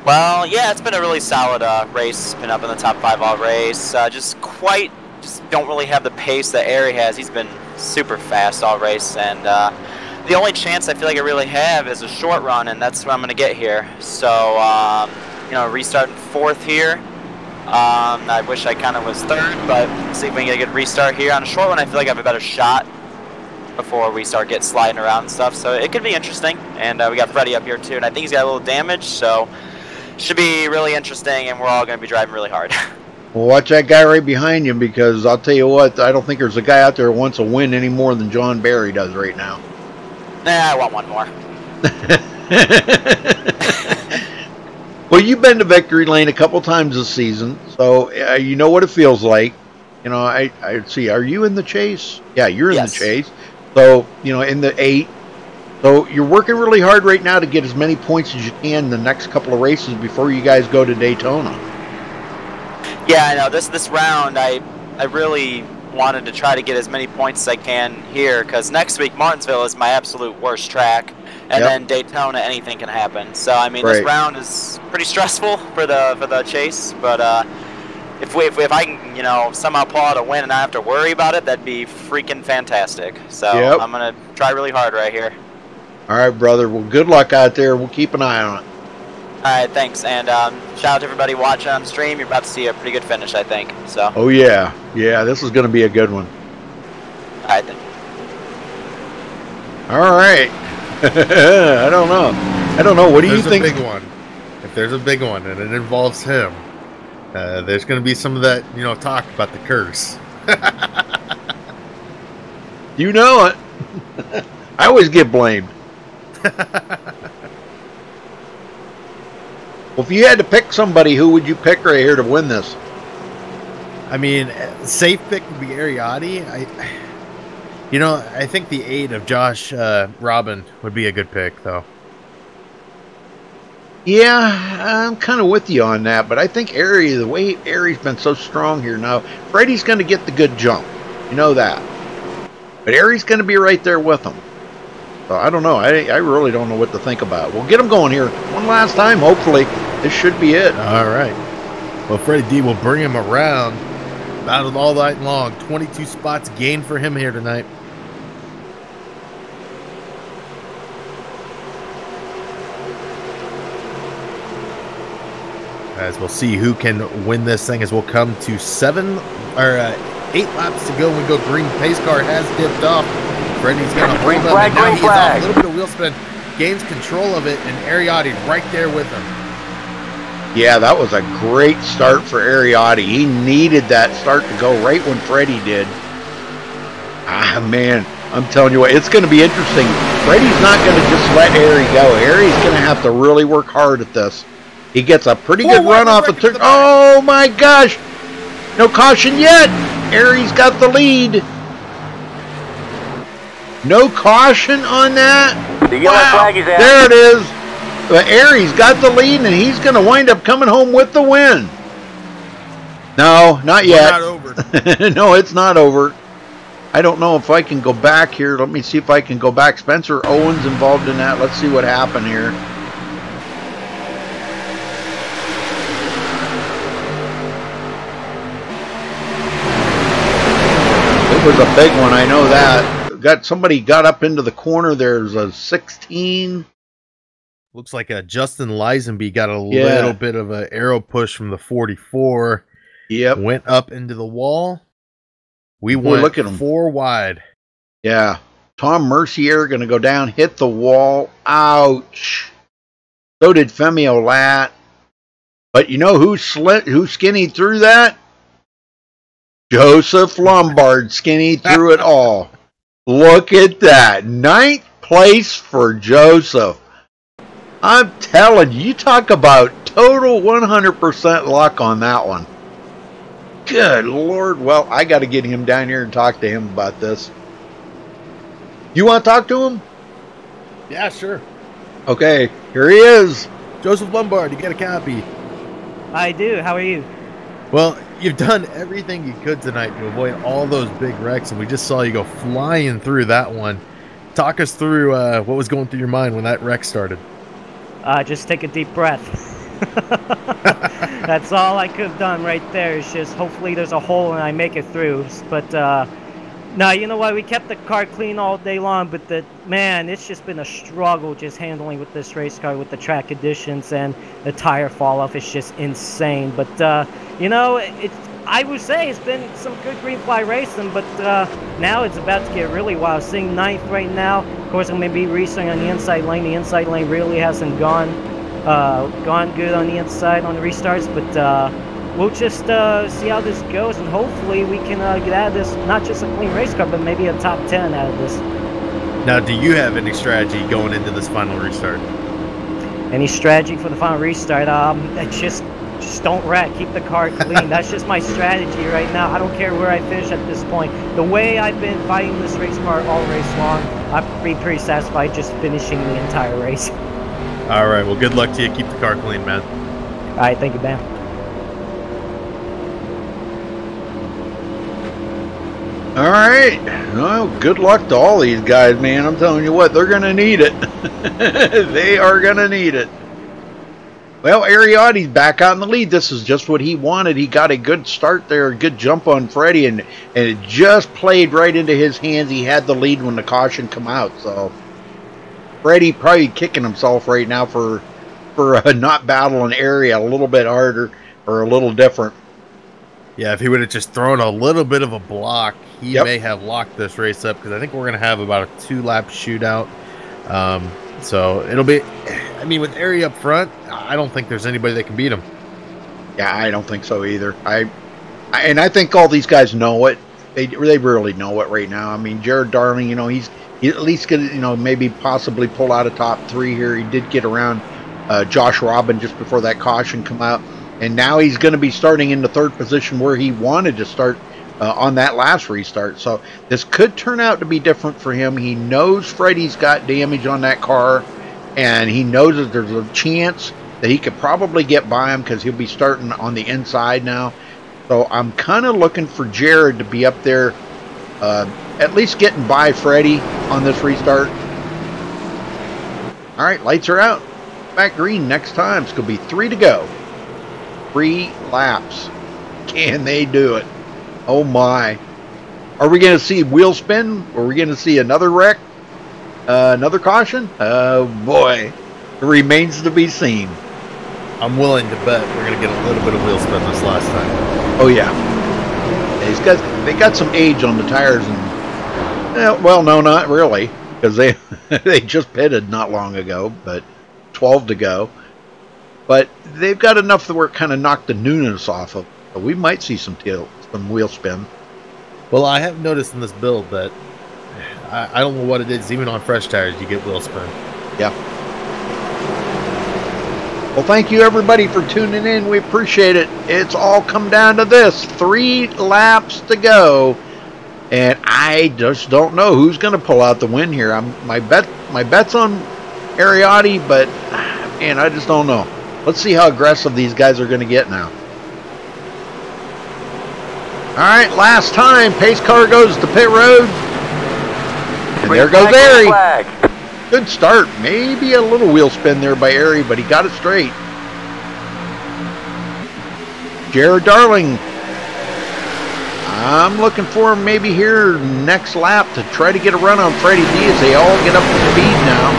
Well, yeah, it's been a really solid race. Been up in the top 5 all race. Just don't really have the pace that Airy has. He's been super fast all race, and the only chance I feel like I really have is a short run, and that's what I'm going to get here. So, you know, restarting 4th here. I wish I kind of was 3rd, but see if we can get a good restart here. On a short one, I feel like I have a better shot before we start getting sliding around and stuff. So it could be interesting. And we got Freddie up here too, and I think he's got a little damage, so should be really interesting, and we're all going to be driving really hard. Well, watch that guy right behind you, because I'll tell you what, I don't think there's a guy out there who wants a win any more than John Barry does right now. Nah, I want one more. Well, you've been to Victory Lane a couple times this season, so you know what it feels like. You know, I see. Are you in the chase? Yeah, you're in the chase. So, you know, in the 8. So you're working really hard right now to get as many points as you can the next couple of races before you guys go to Daytona. Yeah, I know. This round, I really wanted to try to get as many points as I can here, because next week Martinsville is my absolute worst track. And then Daytona, anything can happen. So I mean, this round is pretty stressful for the chase. But if I can, you know, somehow pull out a win and not have to worry about it, that'd be freaking fantastic. So I'm gonna try really hard right here. All right, brother. Well, good luck out there. We'll keep an eye on it. All right, thanks. And shout out to everybody watching on stream. You're about to see a pretty good finish, I think. So. Oh yeah, yeah. This is gonna be a good one. All right then. All right. I don't know. What do you think? There's a big one. If there's a big one and it involves him, there's going to be some of that, you know, talk about the curse. You know it. I always get blamed. Well, if you had to pick somebody, who would you pick right here to win this? I mean, safe pick would be Ariotti. You know, I think the 8 of Josh Robin would be a good pick, though. Yeah, I'm kind of with you on that, but I think the way Airy's been so strong here now, Freddie's going to get the good jump. You know that. But Airy's going to be right there with him. So I don't know. I really don't know what to think about. We'll get him going here one last time, hopefully. This should be it. All right. Well, Freddie D will bring him around. Battled all night long. 22 spots gained for him here tonight. As we'll see who can win this thing, as we'll come to 8 laps to go when we go green. Pace car has dipped off. Freddie's going to hold up, and now he is off. A little bit of wheel spin. Gains control of it, and Ariotti right there with him. Yeah, that was a great start for Ariotti. He needed that start to go right when Freddie did. Ah, man, I'm telling you what, it's going to be interesting. Freddie's not going to just let Airy go. Airy's going to have to really work hard at this. He gets a pretty good run off the turn. Oh, my gosh. No caution yet. Airy's got the lead. No caution on that. The yellow flag is out. There it is. But Airy's got the lead, and he's going to wind up coming home with the win. No, not yet. Not over. No, it's not over. I don't know if I can go back here. Let me see if I can go back. Spencer Owens involved in that. Let's see what happened here. It was a big one. I know that. Somebody got up into the corner. There's a 16. Looks like Justin Lisenby got a little bit of an arrow push from the 44. Yep. Went up into the wall. We went look at him. 4 wide. Yeah. Tom Mercier going to go down, hit the wall. Ouch. So did Femi Olat. But you know who skinny through that? Joseph Lombard skinny through it all. Look at that. 9th place for Joseph. I'm telling you, you talk about total 100% luck on that one. Good Lord. Well, I got to get him down here and talk to him about this. You want to talk to him? Yeah, sure. Okay, here he is. Joseph Lombard, you got a copy? I do. How are you? Well, you've done everything you could tonight to avoid all those big wrecks, and we just saw you go flying through that one. Talk us through what was going through your mind when that wreck started. Just take a deep breath. That's all I could have done right there. It's just hopefully there's a hole and I make it through. But no, you know what? We kept the car clean all day long, but man, it's just been a struggle just handling with this race car with the track conditions and the tire fall off. It's just insane. But you know, I would say it's been some good green fly racing, but now it's about to get really wild. Sitting 9th right now. Of course, I'm going to be racing on the inside lane. The inside lane really hasn't gone good on the inside on the restarts, but we'll just see how this goes, and hopefully we can get out of this, not just a clean race car, but maybe a top 10 out of this. Now, do you have any strategy going into this final restart? Any strategy for the final restart? Just don't wreck. Keep the car clean. That's just my strategy right now. I don't care where I finish at this point. The way I've been fighting this race car all race long, I'd be pretty satisfied just finishing the entire race. All right. Well, good luck to you. Keep the car clean, man. All right. Thank you, man. All right. Well, good luck to all these guys, man. I'm telling you what, they're going to need it. They are going to need it. Well, Ariotti's back out in the lead. This is just what he wanted. He got a good start there, a good jump on Freddie, and it just played right into his hands. He had the lead when the caution come out. So Freddie probably kicking himself right now for not battling Area a little bit harder or a little different. Yeah, if he would have just thrown a little bit of a block, he may have locked this race up, because I think we're going to have about a 2-lap shootout. So it'll be, I mean, with Area up front, I don't think there's anybody that can beat him. Yeah, I don't think so either. And I think all these guys know it. They really know it right now. I mean, Jared Darling, you know, he's at least going to, you know, maybe possibly pull out a top 3 here. He did get around Josh Robin just before that caution come out. And now he's going to be starting in the 3rd position where he wanted to start on that last restart. So this could turn out to be different for him. He knows Freddie's got damage on that car, and he knows that there's a chance that he could probably get by him because he'll be starting on the inside now. So I'm kind of looking for Jared to be up there, at least getting by Freddie on this restart. All right, lights are out. Back green next time. It's going to be 3 to go. 3 laps. Can they do it? Oh my. Are we going to see wheel spin? Are we going to see another wreck? Another caution? Oh boy. It remains to be seen. I'm willing to bet we're going to get a little bit of wheel spin this last time. Oh yeah. They got some age on the tires, and well, no, not really, because they just pitted not long ago, but 12 to go. But they've got enough that we're kind of knocked the newness off of. So we might see some wheel spin. Well, I have noticed in this build that I don't know what it is. Even on fresh tires, you get wheel spin. Yeah. Well, thank you everybody for tuning in. We appreciate it. It's all come down to this: 3 laps to go, and I just don't know who's going to pull out the win here. My bet's on Ariotti, but man, I just don't know. Let's see how aggressive these guys are going to get now. All right, last time, pace car goes to pit road. And there goes Airy. Good start. Maybe a little wheel spin there by Airy, but he got it straight. Jared Darling. I'm looking for him maybe here next lap to try to get a run on Freddie D as they all get up to speed now.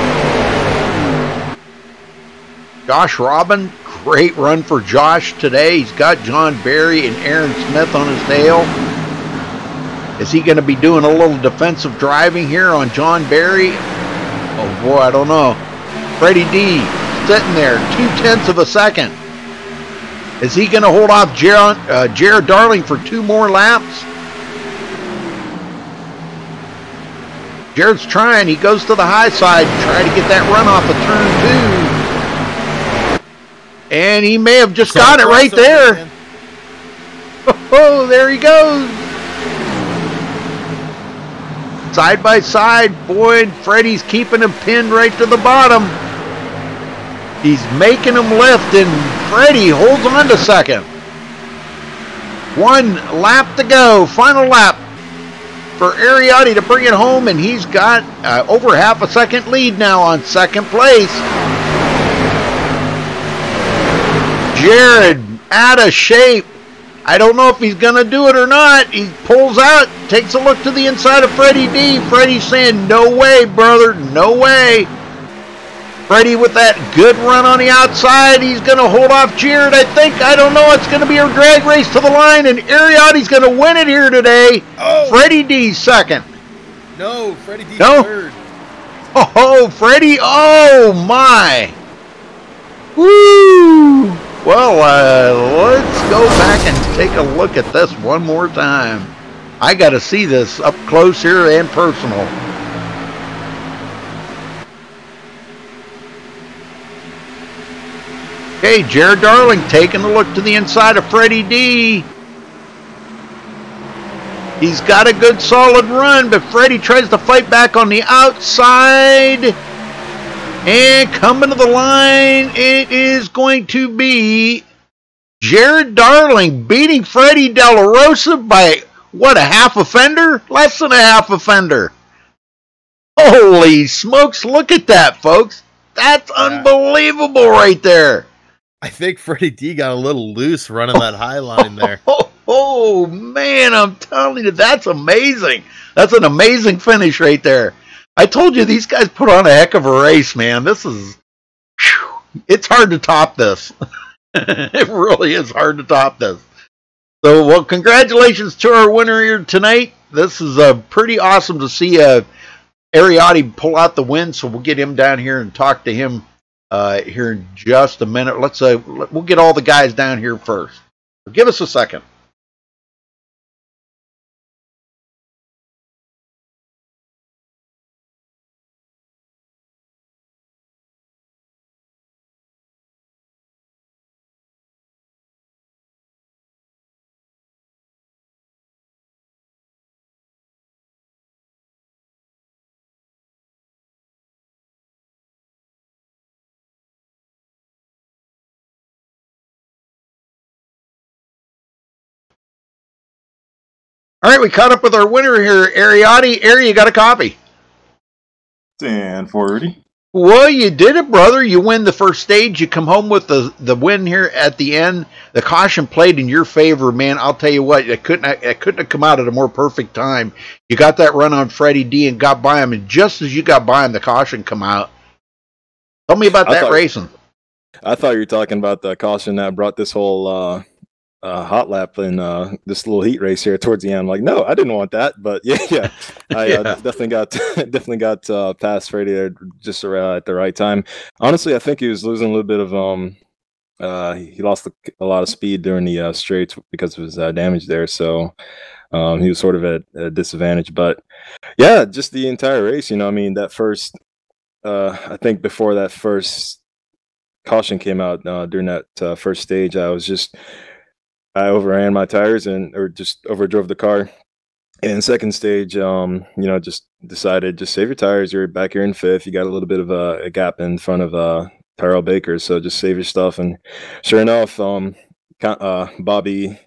Josh Robin, great run for Josh today. He's got John Barry and Aaron Smith on his tail. Is he going to be doing a little defensive driving here on John Barry? Oh boy, I don't know. Freddie D sitting there, 0.2 of a second. Is he going to hold off Jared Darling for 2 more laps? Jared's trying. He goes to the high side to try to get that run off of turn 2. And he may have just got it right there. Again. Oh, there he goes. Side by side, boy, and Freddie's keeping him pinned right to the bottom. He's making him lift, and Freddie holds on to second. 1 lap to go, final lap for Ariotti to bring it home, and he's got over half a second lead now on second place. Jared out of shape. I don't know if he's going to do it or not. He pulls out, takes a look to the inside of Freddie D. Freddie's saying, no way, brother, no way. Freddie with that good run on the outside. He's going to hold off Jared, I think. I don't know. It's going to be a drag race to the line, and Ariotti's going to win it here today. Oh. Freddie D second. No, Freddie D third. Oh, Freddie. Oh, my. Woo. Well, let's go back and take a look at this one more time. I got to see this up close here and personal. Okay, Jared Darling taking a look to the inside of Freddie D. He's got a good solid run, but Freddie tries to fight back on the outside. And coming to the line, it is going to be Jared Darling beating Freddie De La Rosa by, what, a half a fender? Less than a half a fender. Holy smokes, look at that, folks. That's unbelievable right there. I think Freddie D got a little loose running that high line there. Oh, man, I'm telling you, that's amazing. That's an amazing finish right there. I told you these guys put on a heck of a race, man. This is, it's hard to top this. It really is hard to top this. So, well, congratulations to our winner here tonight. This is pretty awesome to see Ariotti pull out the win, so we'll get him down here and talk to him here in just a minute. We'll get all the guys down here first. So give us a second. All right, we caught up with our winner here, Ariotti. Ari, you got a copy? 10-40. Well, you did it, brother. You win the first stage. You come home with the win here at the end. The caution played in your favor, man. I'll tell you what, it couldn't have come out at a more perfect time. You got that run on Freddie D and got by him, and just as you got by him, the caution come out. Tell me about that racing. I thought you were talking about the caution that brought this whole hot lap in this little heat race here towards the end. I'm like, no, I didn't want that, but yeah, I definitely got past Freddie there just at the right time. Honestly, I think he was losing a little bit of he lost a lot of speed during the straights because of his damage there, so he was sort of at a disadvantage. But yeah, just the entire race, I mean, that first I think before that first caution came out during that first stage, I overran my tires or just overdrove the car. And second stage, just decided just save your tires. You're back here in fifth. You got a little bit of a gap in front of Tyrell Baker, so just save your stuff. And sure enough, Bobby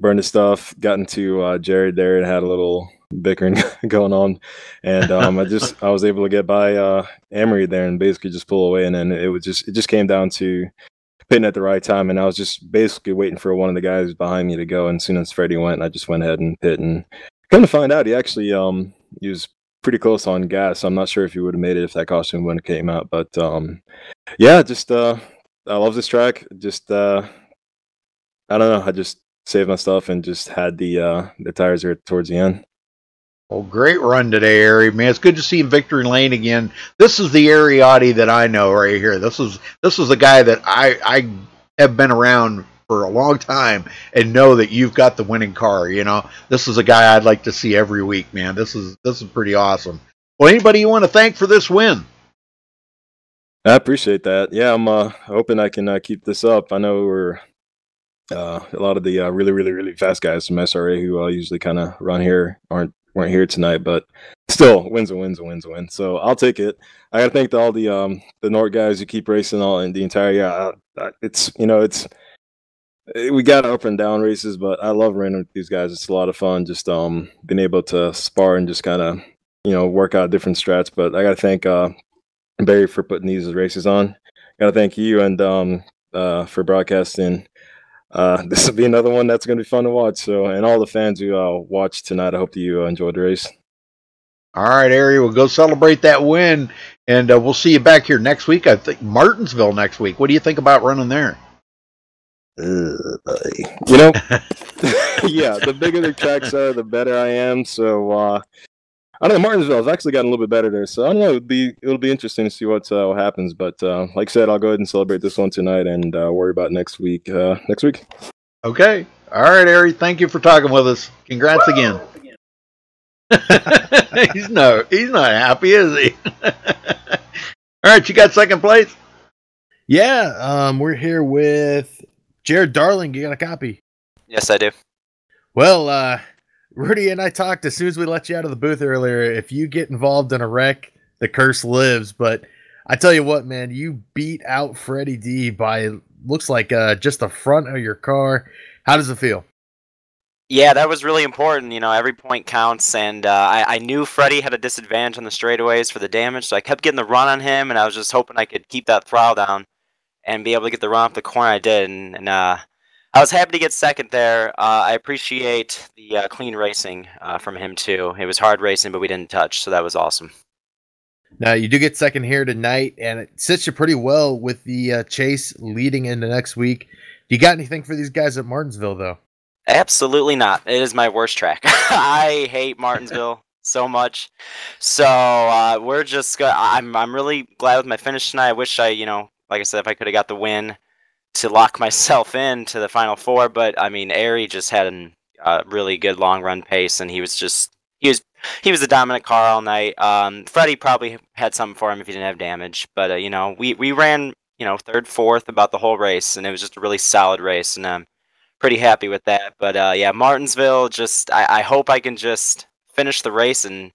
burned his stuff, got into Jared there, and had a little bickering going on. And I was able to get by Emery there and basically just pull away. And then it just came down to pitting at the right time, and I was just basically waiting for one of the guys behind me to go. And as soon as Freddie went, I just went ahead and pit. And come to find out, he actually he was pretty close on gas. I'm not sure if he would have made it if that caution wouldn't have came out. But yeah, just I love this track. Just I don't know. I just saved my stuff and just had the tires there towards the end. Well, great run today, Ari. Man, it's good to see Victory Lane again. This is the Ariotti that I know right here. This is the guy that I have been around for a long time and know that you've got the winning car. This is a guy I'd like to see every week, man. This is pretty awesome. Well, anybody you want to thank for this win? I appreciate that. Yeah, I'm hoping I can keep this up. I know we're a lot of the really fast guys from SRA who usually kind of run here weren't here tonight, but still, wins a win. So I'll take it. I got to thank all the Nort guys who keep racing all in the entire. Yeah, it's we got up and down races, but I love running with these guys. It's a lot of fun. Just being able to spar and just kind of work out different strats. But I got to thank Barry for putting these races on. Got to thank you and for broadcasting. This will be another one that's going to be fun to watch. So, and all the fans who watch tonight, I hope you enjoyed the race. All right, Ari, we'll go celebrate that win, and we'll see you back here next week. I think Martinsville next week. What do you think about running there? Yeah, the bigger the tracks are, the better I am. So, I don't know, Martinsville's actually gotten a little bit better there, so I don't know. It'll be interesting to see what happens. But like I said, I'll go ahead and celebrate this one tonight, and worry about next week. Okay. All right, Ari. Thank you for talking with us. Congrats again. he's not happy, is he? All right, you got second place. Yeah. We're here with Jared Darling. You got a copy? Yes, I do. Well, Rudy and I talked as soon as we let you out of the booth earlier. If you get involved in a wreck, the curse lives. But I tell you what, man, you beat out Freddie D by, looks like just the front of your car. How does it feel? Yeah, that was really important. Every point counts, and I knew Freddie had a disadvantage on the straightaways for the damage, so I kept getting the run on him, and I was just hoping I could keep that throttle down and be able to get the run off the corner. I did, and I was happy to get second there. I appreciate the clean racing from him, too. It was hard racing, but we didn't touch, so that was awesome. Now, you do get second here tonight, and it sits you pretty well with the chase leading into next week. Do you got anything for these guys at Martinsville, though? Absolutely not. It is my worst track. I hate Martinsville so much. So we're just I'm really glad with my finish tonight. I wish like I said, if I could have got the win to lock myself in to the final four, but I mean, Ari just had a really good long run pace, and he was the dominant car all night. Freddie probably had something for him if he didn't have damage, but we ran third, fourth about the whole race, and it was just a really solid race, and I'm pretty happy with that. But yeah, Martinsville, just I hope I can just finish the race and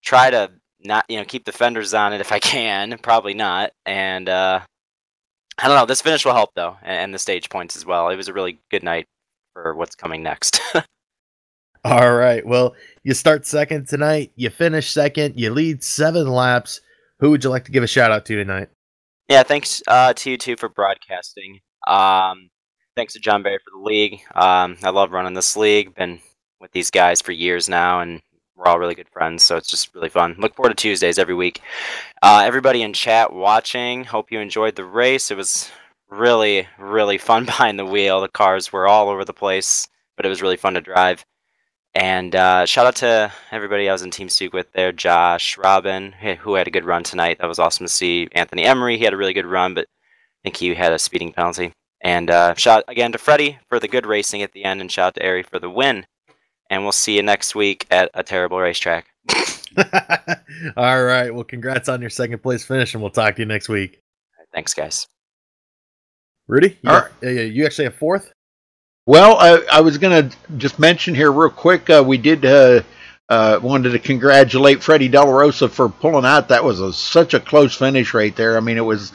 try to not keep the fenders on it if I can. Probably not, and I don't know. This finish will help, though, and the stage points as well. It was a really good night for what's coming next. All right. Well, you start second tonight. You finish second. You lead 7 laps. Who would you like to give a shout-out to tonight? Yeah, thanks to you, too, for broadcasting. Thanks to John Barry for the league. I love running this league. Been with these guys for years now, and we're all really good friends, so it's just really fun. Look forward to Tuesdays every week. Everybody in chat watching, hope you enjoyed the race. It was really, really fun behind the wheel. The cars were all over the place, but it was really fun to drive. And shout out to everybody I was in Team Speak with there. Josh, Robin, who had a good run tonight. That was awesome to see. Anthony Emery, he had a really good run, but I think he had a speeding penalty. And shout again to Freddie for the good racing at the end, and shout out to Ari for the win. And we'll see you next week at a terrible racetrack. All right. Well, congrats on your second place finish, and we'll talk to you next week. Thanks, guys. Rudy, you actually have fourth? Well, I was going to just mention here real quick, we did wanted to congratulate Freddie De La Rosa for pulling out. That was such a close finish right there. I mean, it was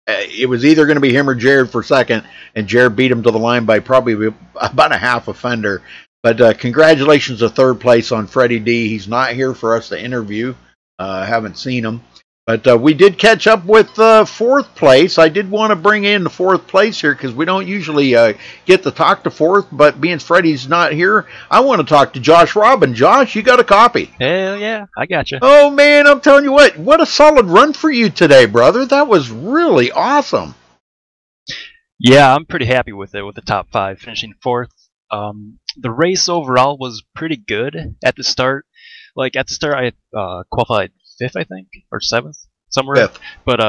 either going to be him or Jared for second, and Jared beat him to the line by probably about a half a fender. But congratulations to third place on Freddie D. He's not here for us to interview. Haven't seen him. But we did catch up with fourth place. I did want to bring in the fourth place here because we don't usually get to talk to fourth. But being Freddie's not here, I want to talk to Josh Robin. Josh, you got a copy? Hell yeah, I got you. Oh, man, I'm telling you what a solid run for you today, brother. That was really awesome. Yeah, I'm pretty happy with it, with the top 5 finishing fourth. The race overall was pretty good at the start. Like at the start, I qualified 5th, I think, or 7th, somewhere. 5th. But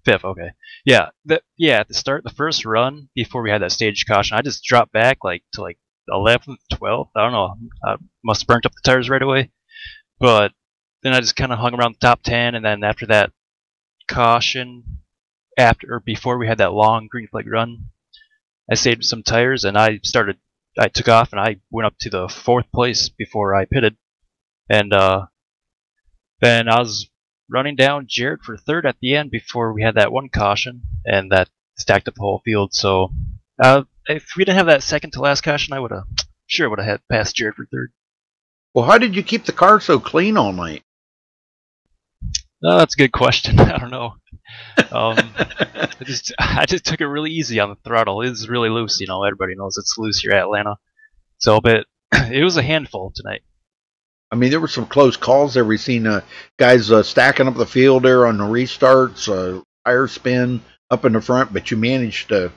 5th, okay. Yeah, at the start, the first run before we had that stage caution, I just dropped back to 11th, 12th. I don't know. I must have burnt up the tires right away. But then I just kind of hung around the top 10, and then after that caution, after or before we had that long green flag run, I saved some tires and I took off and I went up to the 4th place before I pitted. And then I was running down Jared for 3rd at the end before we had that one caution, and that stacked up the whole field. So if we didn't have that second to last caution, I would have had passed Jared for 3rd. Well, how did you keep the car so clean all night? No, that's a good question. I don't know. I just took it really easy on the throttle. It's really loose, everybody knows it's loose here at Atlanta. So, but it was a handful tonight. I mean, there were some close calls there. We've seen guys stacking up the field there on the restarts, tire spin up in the front, but you managed to,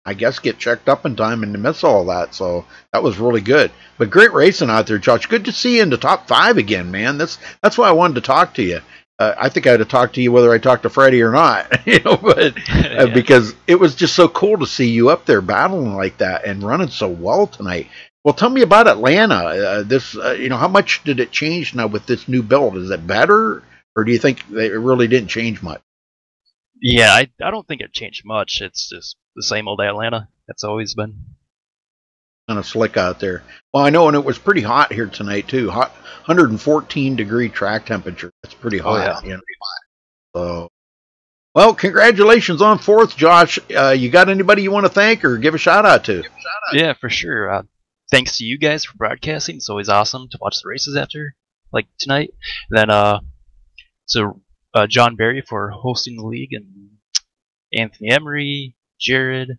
I guess, get checked up in time and to miss all that. So that was really good. But great racing out there, Josh. Good to see you in the top 5 again, man. That's why I wanted to talk to you. I think I'd have talked to you whether I talked to Freddie or not, but Yeah. Because it was just so cool to see you up there battling like that and running so well tonight. Well, tell me about Atlanta. How much did it change now with this new build? Is it better, or do you think it really didn't change much? Yeah, I don't think it changed much. It's just the same old Atlanta. That's always been. Kind of slick out there. Well, I know, and it was pretty hot here tonight too. Hot, 114-degree track temperature. That's pretty hot. Yeah. So, well, congratulations on 4th, Josh. You got anybody you want to thank or give a shout out to? Yeah, for sure. Thanks to you guys for broadcasting. It's always awesome to watch the races after, like tonight. And then, John Barry for hosting the league, and Anthony Emery, Jared,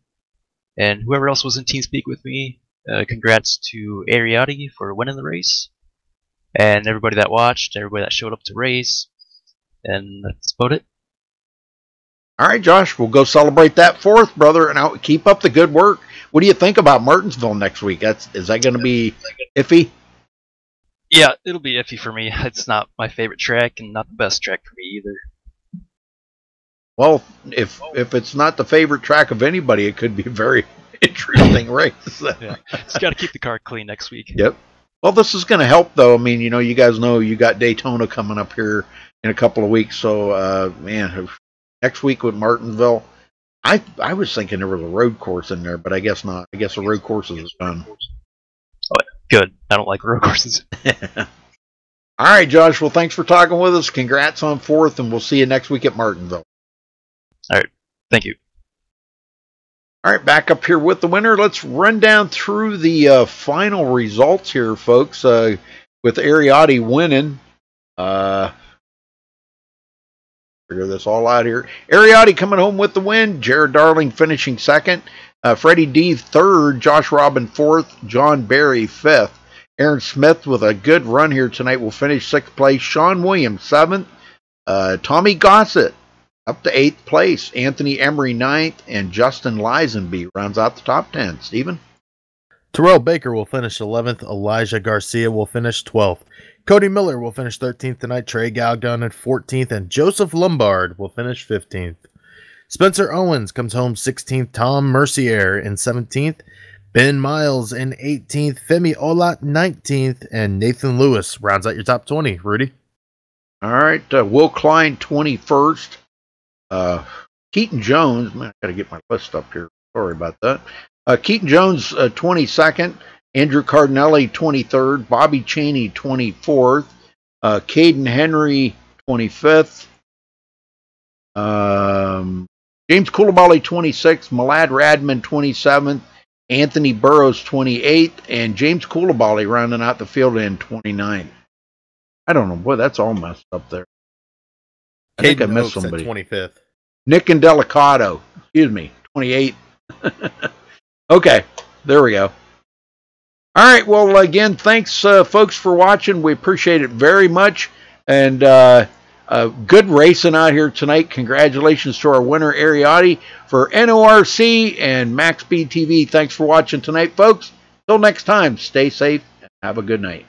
and whoever else was in TeamSpeak with me. Congrats to Ariotti for winning the race, and everybody that watched, everybody that showed up to race, and that's about it. All right, Josh, we'll go celebrate that 4th, brother, and I'll keep up the good work. What do you think about Martinsville next week? Is that going to be iffy? Yeah, it'll be iffy for me. It's not my favorite track and not the best track for me either. Well, if it's not the favorite track of anybody, it could be a very interesting race. Yeah, just got to keep the car clean next week. Yep. Well, this is going to help, though. I mean, you guys know you got Daytona coming up here in a couple of weeks. So, man, next week with Martinsville, I was thinking there was a road course in there, but I guess not. I guess the road courses is done. Oh, good. I don't like road courses. All right, Josh. Well, thanks for talking with us. Congrats on 4th, and we'll see you next week at Martinsville. All right. Thank you. All right, back up here with the winner. Let's run down through the final results here, folks, with Ariotti winning. Figure this all out here. Ariotti coming home with the win. Jared Darling finishing 2nd. Freddie D 3rd. Josh Robin 4th. John Barry 5th. Aaron Smith with a good run here tonight will finish 6th place. Sean Williams 7th. Tommy Gossett up to 8th place. Anthony Emery 9th. And Justin Lisenby rounds out the top 10. Stephen? Terrell Baker will finish 11th. Elijah Garcia will finish 12th. Cody Miller will finish 13th tonight. Trey Galgon at 14th. And Joseph Lombard will finish 15th. Spencer Owens comes home 16th. Tom Mercier in 17th. Ben Miles in 18th. Femi Olat 19th. And Nathan Lewis rounds out your top 20. Rudy? All right. Will Klein 21st. Keaton Jones. Man, I got to get my list up here. Sorry about that. Keaton Jones 22nd. Andrew Cardinelli 23rd. Bobby Cheney 24th. Caden Henry 25th. James Coulibaly 26th. Malad Radman 27th. Anthony Burrows 28th. And James Coulibaly rounding out the field in 29th. I don't know. Boy, that's all messed up there. I think I missed somebody. 25th. Nick Indelicato. Excuse me. 28th. Okay. There we go. All right. Well, again, thanks, folks, for watching. We appreciate it very much. And good racing out here tonight. Congratulations to our winner, Ariotti, for NORC and MaxSpeedTV. Thanks for watching tonight, folks. Till next time, stay safe and have a good night.